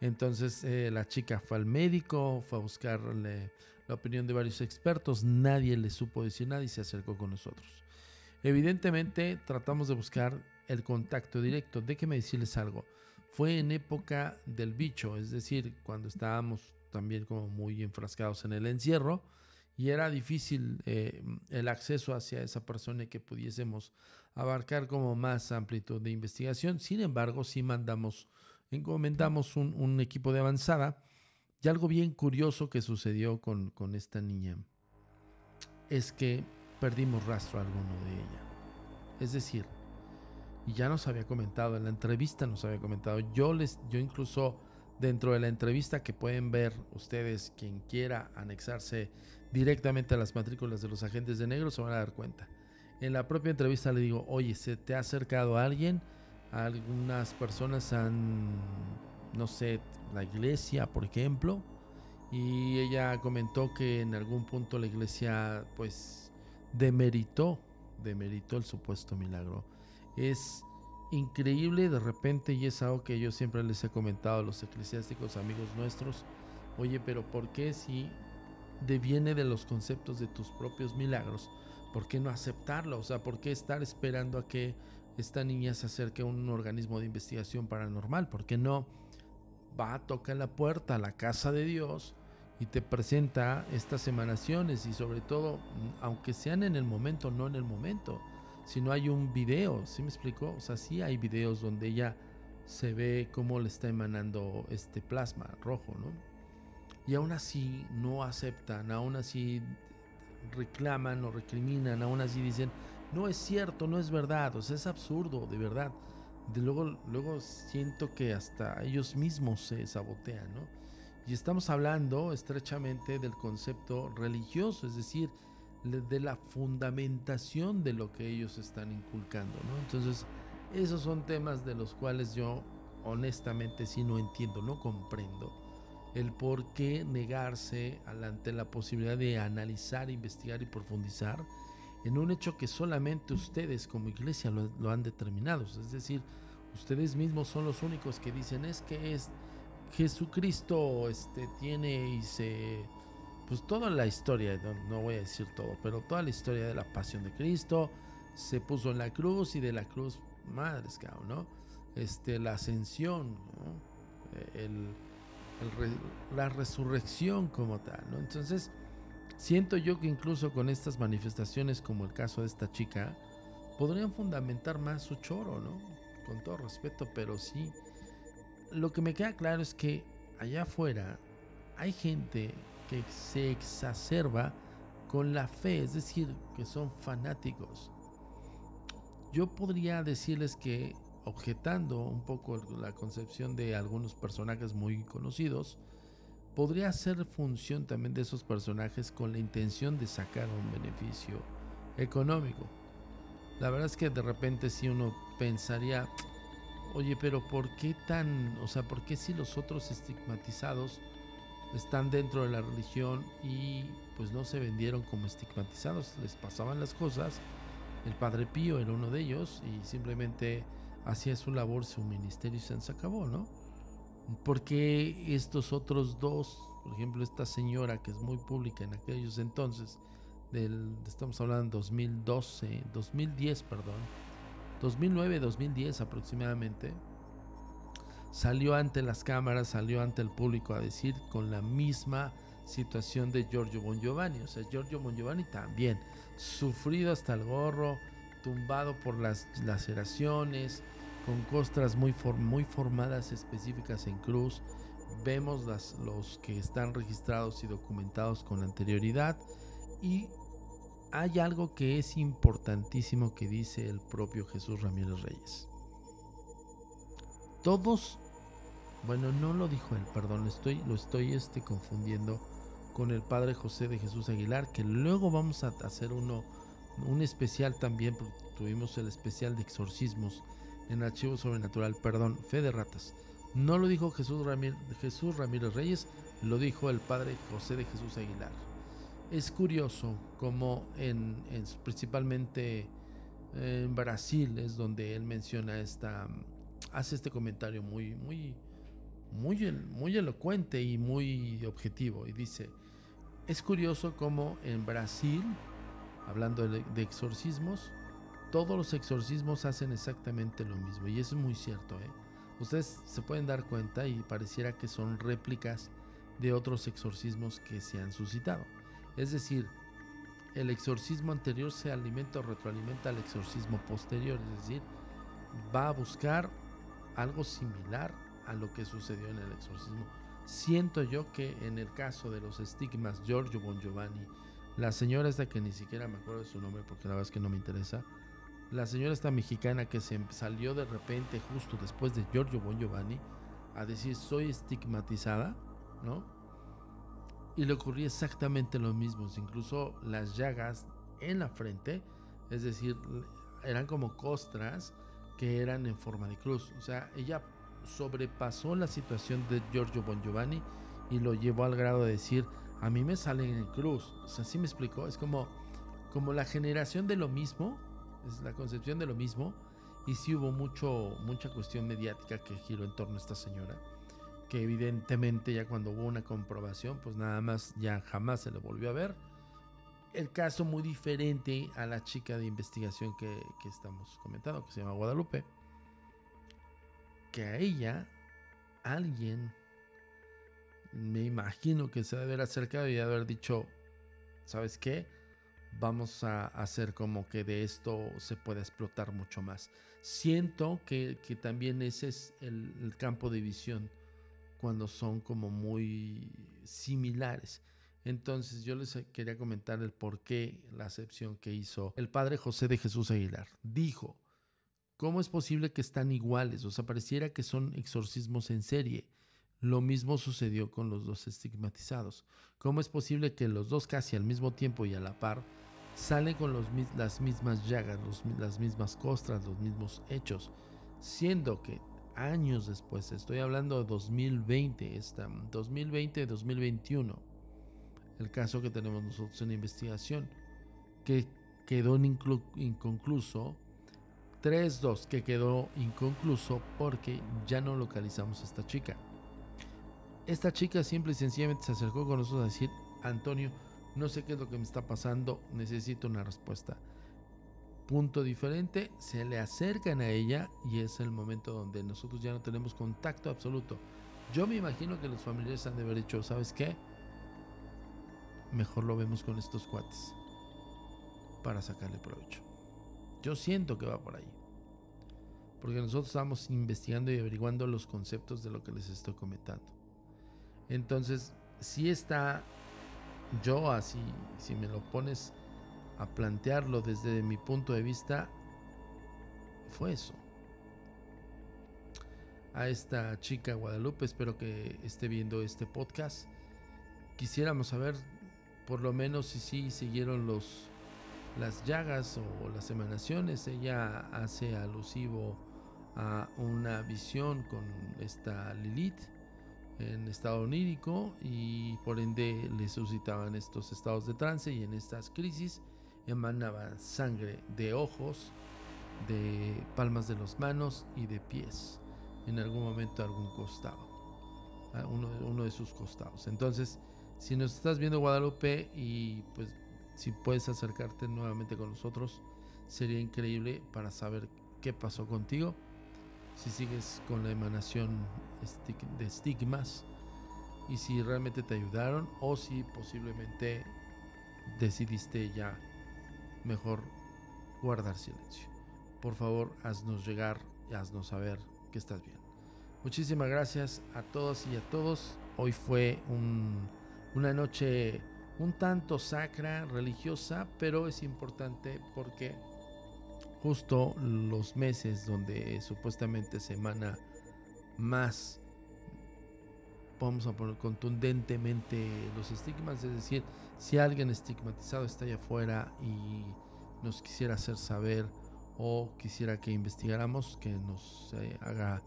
Entonces la chica fue al médico, fue a buscarle la opinión de varios expertos, nadie le supo decir nada y se acercó con nosotros. Evidentemente tratamos de buscar el contacto directo. Déjenme decirles algo, fue en época del bicho, es decir, cuando estábamos también como muy enfrascados en el encierro y era difícil el acceso hacia esa persona y que pudiésemos abarcar como más amplitud de investigación. Sin embargo, sí encomendamos un equipo de avanzada. Y algo bien curioso que sucedió con esta niña es que perdimos rastro alguno de ella. Es decir, y ya nos había comentado en la entrevista, yo incluso dentro de la entrevista que pueden ver ustedes, quien quiera anexarse directamente a las matrículas de los agentes de negro, se van a dar cuenta. En la propia entrevista le digo, oye, ¿se te ha acercado a alguien? Algunas personas no sé, la iglesia, por ejemplo, y ella comentó que en algún punto la iglesia pues demeritó el supuesto milagro. Es increíble de repente, y es algo que yo siempre les he comentado a los eclesiásticos amigos nuestros, oye, pero ¿por qué si deviene de los conceptos de tus propios milagros? ¿Por qué no aceptarlo? O sea, ¿por qué estar esperando a que esta niña se acerque a un organismo de investigación paranormal? ¿Por qué no va, toca la puerta a la casa de Dios y te presenta estas emanaciones? Y sobre todo, aunque sean en el momento, no en el momento, si no hay un video, ¿sí me explico? O sea, sí hay videos donde ella se ve cómo le está emanando este plasma rojo, ¿no? Y aún así no aceptan, aún así reclaman o recriminan, aún así dicen, no es cierto, no es verdad, o sea, es absurdo, de verdad. Luego siento que hasta ellos mismos se sabotean, ¿no? Y estamos hablando estrechamente del concepto religioso, es decir, de la fundamentación de lo que ellos están inculcando, ¿no? Entonces, esos son temas de los cuales yo honestamente sí no entiendo, no comprendo el por qué negarse ante la posibilidad de analizar, investigar y profundizar en un hecho que solamente ustedes como iglesia lo han determinado. Es decir, ustedes mismos son los únicos que dicen es que es Jesucristo tiene y pues toda la historia, no voy a decir todo, pero toda la historia de la pasión de Cristo, se puso en la cruz y de la cruz, madres, cabrón, ¿no? La ascensión, ¿no? La resurrección como tal, ¿no? Entonces, siento yo que incluso con estas manifestaciones, como el caso de esta chica, podrían fundamentar más su choro, ¿no? Con todo respeto, pero sí. Lo que me queda claro es que allá afuera hay gente que se exacerba con la fe, es decir, que son fanáticos. Yo podría decirles que, objetando un poco la concepción de algunos personajes muy conocidos, podría ser función también de esos personajes con la intención de sacar un beneficio económico. La verdad es que de repente si uno pensaría, oye, pero ¿por qué por qué si los otros estigmatizados están dentro de la religión y pues no se vendieron como estigmatizados? Les pasaban las cosas, el Padre Pío era uno de ellos y simplemente hacía su labor, su ministerio y se acabó, ¿no? Porque estos otros dos, por ejemplo, esta señora que es muy pública en aquellos entonces, estamos hablando de 2009, 2010 aproximadamente, salió ante las cámaras, salió ante el público a decir con la misma situación de Giorgio Bon Giovanni. O sea, Giorgio Bon Giovanni también, sufrido hasta el gorro, tumbado por las laceraciones, con costras muy formadas específicas en cruz. Vemos los que están registrados y documentados con anterioridad. Y hay algo que es importantísimo que dice el propio Jesús Ramírez Reyes. Todos, bueno, no lo dijo él, perdón, lo estoy confundiendo con el Padre José de Jesús Aguilar, que luego vamos a hacer un especial también, porque tuvimos el especial de exorcismos en Archivo Sobrenatural, perdón, Fe de Ratas. No lo dijo Jesús Ramírez Reyes, lo dijo el Padre José de Jesús Aguilar. Es curioso cómo principalmente en Brasil es donde él menciona hace este comentario muy elocuente y muy objetivo, y dice: es curioso cómo en Brasil, hablando de exorcismos, todos los exorcismos hacen exactamente lo mismo, y eso es muy cierto, ¿eh? Ustedes se pueden dar cuenta y pareciera que son réplicas de otros exorcismos que se han suscitado. Es decir, el exorcismo anterior se alimenta o retroalimenta al exorcismo posterior, es decir, va a buscar algo similar a lo que sucedió en el exorcismo. Siento yo que en el caso de los estigmas, Giorgio Bon Giovanni, la señora esta que ni siquiera me acuerdo de su nombre porque la verdad es que no me interesa, la señora esta mexicana que se salió de repente justo después de Giorgio Bon Giovanni a decir soy estigmatizada, ¿no? Y le ocurría exactamente lo mismo, incluso las llagas en la frente, es decir, eran como costras que eran en forma de cruz. O sea, ella sobrepasó la situación de Giorgio Bon Giovanni y lo llevó al grado de decir, a mí me salen en cruz. O sea, ¿sí me explicó? Es como la generación de lo mismo, es la concepción de lo mismo, y sí hubo mucha cuestión mediática que giró en torno a esta señora, que evidentemente ya cuando hubo una comprobación, pues nada más ya jamás se le volvió a ver. El caso muy diferente a la chica de investigación que estamos comentando, que se llama Guadalupe, que a ella alguien, me imagino que se debe haber acercado y haber dicho, ¿sabes qué? Vamos a hacer como que de esto se pueda explotar mucho más. Siento que también ese es el campo de visión cuando son como muy similares. Entonces yo les quería comentar el por qué la acepción que hizo el padre José de Jesús Aguilar. Dijo, ¿cómo es posible que están iguales? O sea, pareciera que son exorcismos en serie. Lo mismo sucedió con los dos estigmatizados. ¿Cómo es posible que los dos casi al mismo tiempo y a la par salen con las mismas llagas, las mismas costras, los mismos hechos? Siendo que años después, estoy hablando de 2020-2021, el caso que tenemos nosotros en investigación, que quedó inconcluso, 3-2, que quedó inconcluso porque ya no localizamos a esta chica. Esta chica simple y sencillamente se acercó con nosotros a decir, Antonio, no sé qué es lo que me está pasando, necesito una respuesta. Punto diferente, se le acercan a ella y es el momento donde nosotros ya no tenemos contacto absoluto. Yo me imagino que los familiares han de haber dicho, ¿sabes qué? Mejor lo vemos con estos cuates para sacarle provecho. Yo siento que va por ahí, porque nosotros estamos investigando y averiguando los conceptos de lo que les estoy comentando. Entonces, si está yo así, si me lo pones a plantearlo desde mi punto de vista, fue eso. A esta chica Guadalupe, espero que esté viendo este podcast. Quisiéramos saber por lo menos si sí siguieron las llagas o las emanaciones. Ella hace alusivo a una visión con esta Lilith en estado onírico y por ende le suscitaban estos estados de trance, y en estas crisis emanaba sangre de ojos, de palmas de las manos y de pies, en algún momento algún costado, uno de sus costados. Entonces, si nos estás viendo, Guadalupe, y pues si puedes acercarte nuevamente con nosotros, sería increíble para saber qué pasó contigo, si sigues con la emanación de estigmas y si realmente te ayudaron o si posiblemente decidiste ya mejor guardar silencio. Por favor, haznos llegar y haznos saber que estás bien. Muchísimas gracias a todos y a todos. Hoy fue una noche un tanto sacra, religiosa, pero es importante porque justo los meses donde supuestamente se emana más, vamos a poner contundentemente, los estigmas, es decir, si alguien estigmatizado está allá afuera y nos quisiera hacer saber o quisiera que investigáramos, que nos haga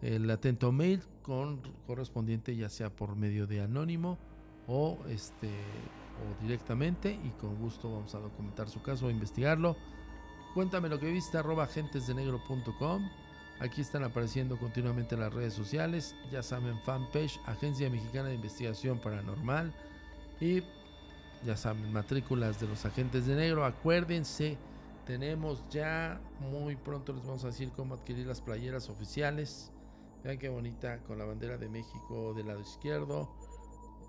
el atento mail correspondiente, ya sea por medio de anónimo o o directamente, y con gusto vamos a documentar su caso o investigarlo. Cuéntame lo que viste @agentesdenegro.com. Aquí están apareciendo continuamente las redes sociales, ya saben, fanpage Agencia Mexicana de Investigación Paranormal, y ya saben, matrículas de los Agentes de Negro. Acuérdense, tenemos ya muy pronto, les vamos a decir cómo adquirir las playeras oficiales. Vean qué bonita, con la bandera de México del lado izquierdo,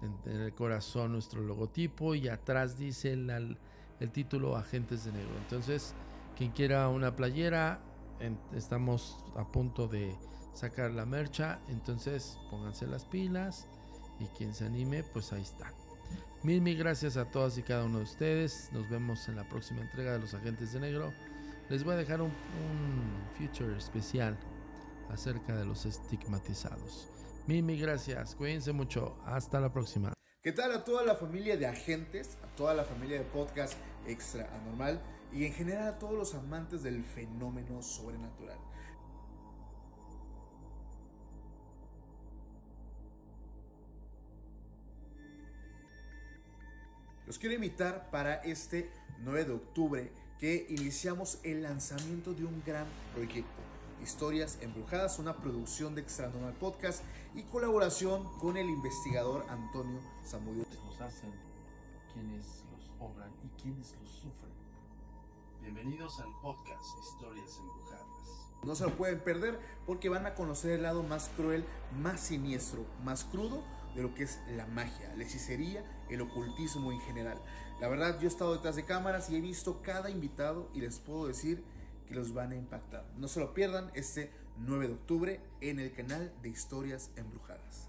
en el corazón nuestro logotipo, y atrás dice el título Agentes de Negro. Entonces, quien quiera una playera, estamos a punto de sacar la mercha, entonces pónganse las pilas, y quien se anime, pues ahí está. Mil gracias a todas y cada uno de ustedes. Nos vemos en la próxima entrega de los Agentes de Negro. Les voy a dejar un feature especial acerca de los estigmatizados. Mil gracias, cuídense mucho, hasta la próxima. ¿Qué tal a toda la familia de agentes, a toda la familia de podcast Extra Anormal y en general a todos los amantes del fenómeno sobrenatural? Los quiero invitar para este 9 de octubre que iniciamos el lanzamiento de un gran proyecto. Historias Embrujadas, una producción de Extra Anormal Podcast y colaboración con el investigador Antonio Zamudio. Los hacen, quienes los obran y quienes los sufren. Bienvenidos al podcast Historias Embrujadas. No se lo pueden perder porque van a conocer el lado más cruel, más siniestro, más crudo de lo que es la magia, la hechicería, el ocultismo en general. La verdad, yo he estado detrás de cámaras y he visto cada invitado y les puedo decir que los van a impactar. No se lo pierdan este 9 de octubre en el canal de Historias Embrujadas.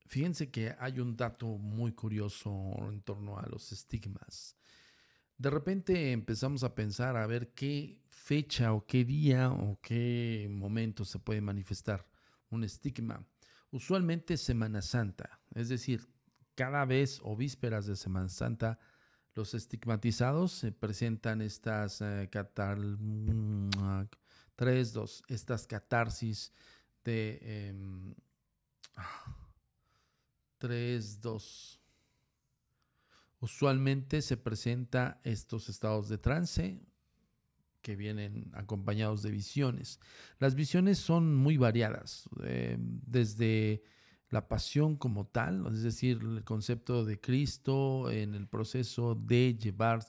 Fíjense que hay un dato muy curioso en torno a los estigmas. De repente empezamos a pensar a ver qué fecha o qué día o qué momento se puede manifestar un estigma. Usualmente Semana Santa, es decir, cada vez o vísperas de Semana Santa, los estigmatizados se presentan estas estas catarsis de 3-2. Usualmente se presenta estos estados de trance que vienen acompañados de visiones. Las visiones son muy variadas, desde la pasión como tal, es decir, el concepto de Cristo en el proceso de llevar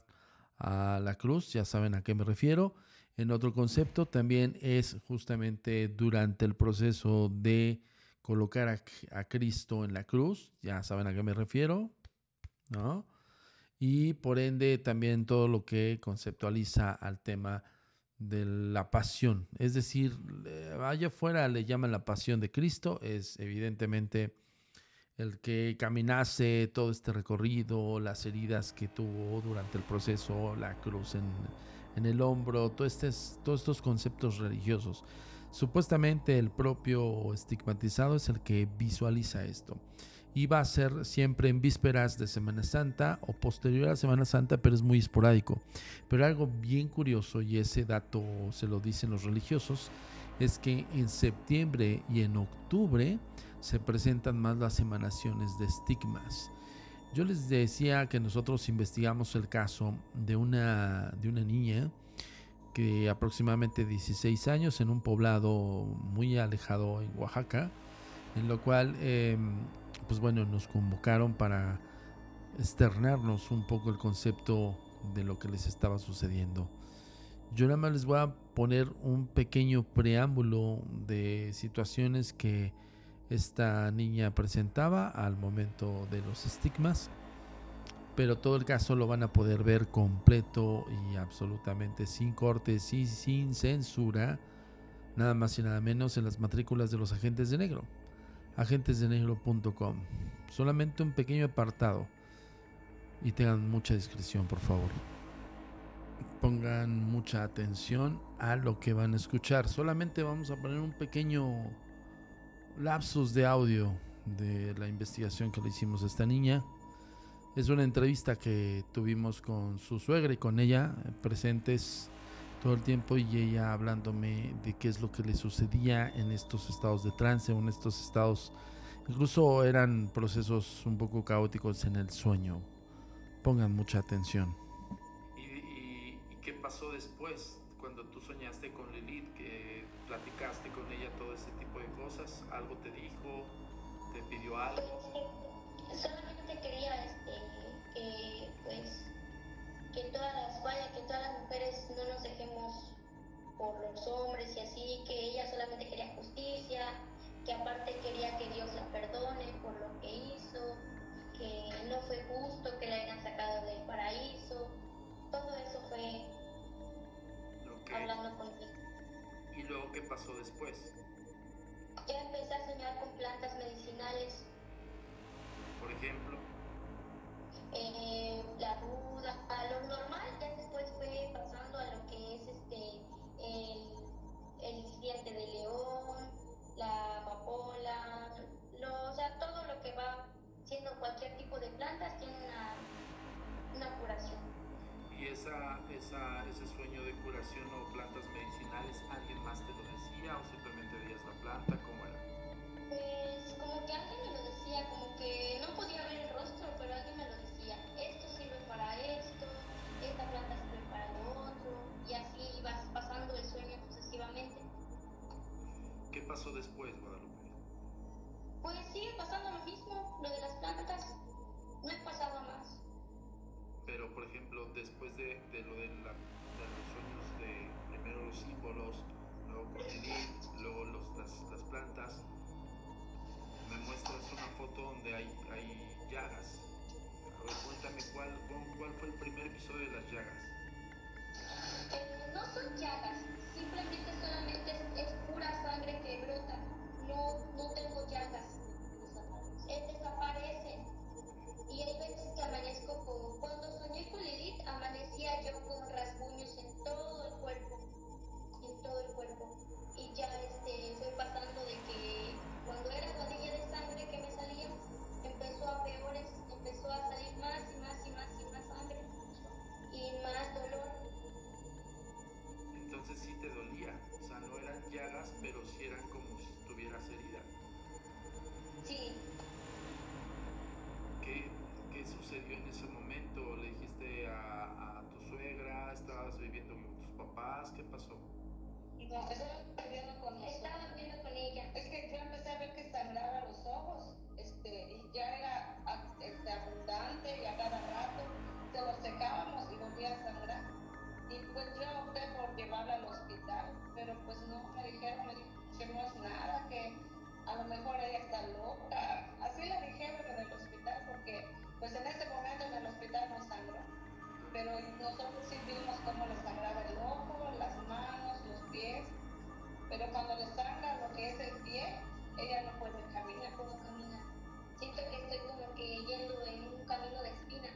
a la cruz, ya saben a qué me refiero. En otro concepto también es justamente durante el proceso de colocar a Cristo en la cruz, ya saben a qué me refiero, ¿no? Y por ende también todo lo que conceptualiza al tema de la pasión, es decir, allá afuera le llaman la pasión de Cristo, es evidentemente el que caminase todo este recorrido, las heridas que tuvo durante el proceso, la cruz en el hombro, todos estos conceptos religiosos. Supuestamente el propio estigmatizado es el que visualiza esto, y va a ser siempre en vísperas de Semana Santa o posterior a Semana Santa, pero es muy esporádico. Pero algo bien curioso, y ese dato se lo dicen los religiosos, es que en septiembre y en octubre se presentan más las emanaciones de estigmas. Yo les decía que nosotros investigamos el caso de una niña que aproximadamente 16 años en un poblado muy alejado en Oaxaca, en lo cual pues bueno, nos convocaron para externarnos un poco el concepto de lo que les estaba sucediendo. Yo nada más les voy a poner un pequeño preámbulo de situaciones que esta niña presentaba al momento de los estigmas, pero todo el caso lo van a poder ver completo y absolutamente sin cortes y sin censura, nada más y nada menos en las matrículas de los Agentes de Negro, agentesdenegro.com. Solamente un pequeño apartado y tengan mucha discreción, por favor. Pongan mucha atención a lo que van a escuchar. Solamente vamos a poner un pequeño lapsus de audio de la investigación que le hicimos a esta niña. Es una entrevista que tuvimos con su suegra y con ella presentes todo el tiempo, y ella hablándome de qué es lo que le sucedía en estos estados de trance, o en estos estados, incluso eran procesos un poco caóticos en el sueño. Pongan mucha atención. ¿Y qué pasó después cuando tú soñaste con Lilith, que platicaste con ella todo ese tipo de cosas? ¿Algo te dijo? ¿Te pidió algo? Solamente quería que todas las mujeres no nos dejemos por los hombres y así, que ella solamente quería justicia, que aparte quería que Dios la perdone por lo que hizo, que no fue justo que la hayan sacado del paraíso. Todo eso fue hablando conmigo. ¿Y luego qué pasó después? Ya empecé a soñar con plantas medicinales. Por ejemplo, la ruda, a lo normal. Ya después fue pasando a lo que es el diente de león, la amapola, o sea, todo lo que va siendo cualquier tipo de plantas tiene una curación. ¿Y ese sueño de curación o plantas medicinales, alguien más te lo decía o simplemente veías la planta? ¿Cómo era? Pues como que alguien me lo decía, como que no podía ver el rostro, pero alguien me lo decía. Esto sirve para esto, esta planta sirve para lo otro, y así ibas pasando el sueño sucesivamente. ¿Qué pasó después, Guadalupe? Pues sigue pasando lo mismo, lo de las plantas, no he pasado a más. Pero, por ejemplo, después de lo de los sueños, de primero los símbolos, luego con Lilith, luego las plantas, me muestras una foto donde hay llagas. A ver, cuéntame cuál fue el primer episodio de las llagas. No son llagas, simplemente solamente es pura sangre que brota. No tengo llagas. Desaparecen. Y hay veces que amanezco cuando soñé con Lilith, amanecía yo con rasguños en todo el cuerpo. Y ya fue pasando de que cuando era gotilla de sangre que me salía, empezó a peores, empezó a salir más y más sangre y más dolor. Entonces sí te dolía, o sea, no eran llagas, pero sí eran como si estuvieras herida. Sí. ¿Qué sucedió en ese momento? ¿Le dijiste a tu suegra? ¿Estabas viviendo con tus papás? ¿Qué pasó? No, estaba viviendo con ella. Es que yo empecé a ver que sangraba los ojos, y ya era abundante, y a cada rato se los secábamos y volvía a sangrar. Y pues yo opté por llevarla al hospital, pero pues no, me dijeron que no es nada, que a lo mejor ella está loca. Así le dijeron en el hospital, porque pues en ese momento en el hospital no sangró, pero nosotros sí vimos cómo le sangraba el ojo, las manos, los pies, pero cuando le sangra lo que es el pie, ella no puede caminar. Siento que estoy como que yendo en un camino de espina.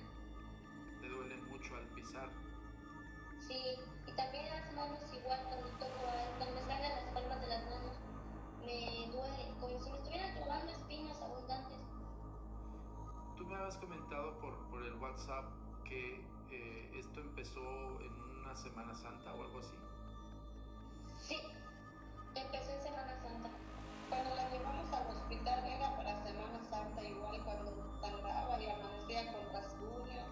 ¿Te duele mucho al pisar? Sí, y también las manos igual, cuando me sangran las palmas de las manos, me duele, como si me estuvieran clavando espinas abundantes. Tú me habías comentado por el WhatsApp que esto empezó en una Semana Santa o algo así. Sí, empezó en Semana Santa. cuando la llevamos al hospital era para Semana Santa, igual cuando sangraba y amanecía con rasguños,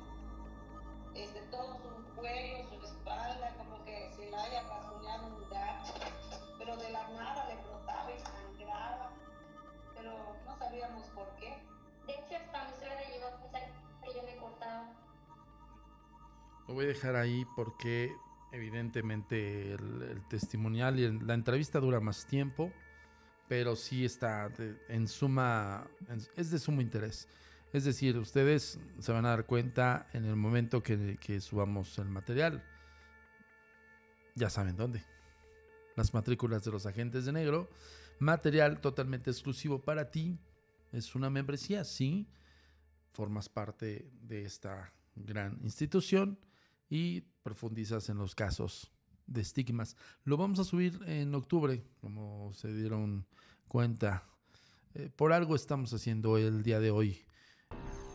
todo su cuello, su espalda, como que se la haya rasguñado un gato, pero de la nada le brotaba y sangraba, pero no sabíamos por qué. De hecho, hasta mi suegra llegó a pensar que yo me cortaba. Lo voy a dejar ahí porque evidentemente el testimonial y la entrevista dura más tiempo, pero sí está es de sumo interés. Es decir, ustedes se van a dar cuenta en el momento que subamos el material. Ya saben dónde. Las matrículas de los agentes de negro. Material totalmente exclusivo para ti. Es una membresía, sí. Formas parte de esta gran institución y profundizas en los casos de estigmas. Lo vamos a subir en octubre, como se dieron cuenta. Por algo estamos haciendo el día de hoy.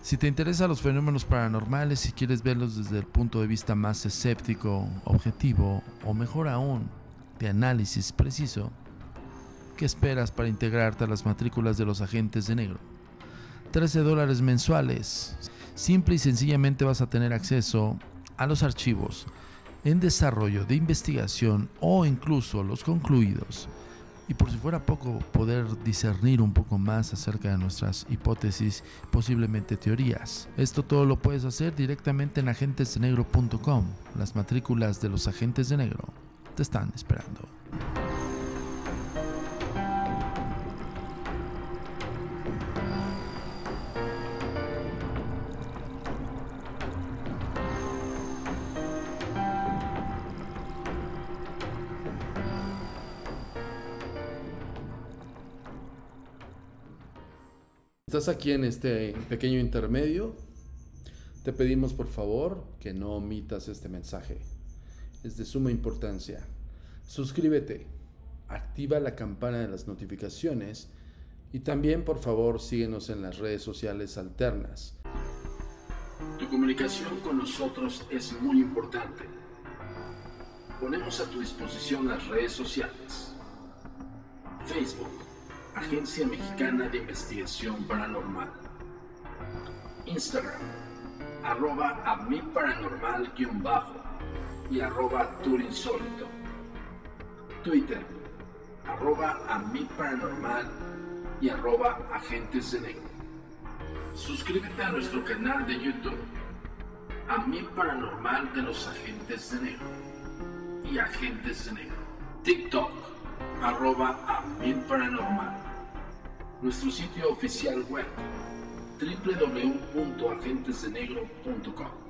Si te interesan los fenómenos paranormales, si quieres verlos desde el punto de vista más escéptico, objetivo o mejor aún, de análisis preciso, ¿qué esperas para integrarte a las matrículas de los agentes de negro? $13 mensuales. Simple y sencillamente vas a tener acceso a los archivos en desarrollo de investigación o incluso los concluidos. Y por si fuera poco, poder discernir un poco más acerca de nuestras hipótesis, posiblemente teorías. Esto todo lo puedes hacer directamente en agentesdenegro.com. Las matrículas de los agentes de negro te están esperando. Estás aquí en este pequeño intermedio. Te pedimos por favor que no omitas este mensaje. Es de suma importancia. Suscríbete, activa la campana de las notificaciones y también por favor síguenos en las redes sociales alternas. Tu comunicación con nosotros es muy importante. Ponemos a tu disposición las redes sociales. Facebook, Agencia Mexicana de Investigación Paranormal. Instagram, @amiparanormal_ y @turinsólito. Twitter, @amiparanormal y @agentes de negro. Suscríbete a nuestro canal de YouTube, A Mi Paranormal de los Agentes de Negro y Agentes de Negro. TikTok, @amiparanormal. Nuestro sitio oficial web, www.agentesdenegro.com.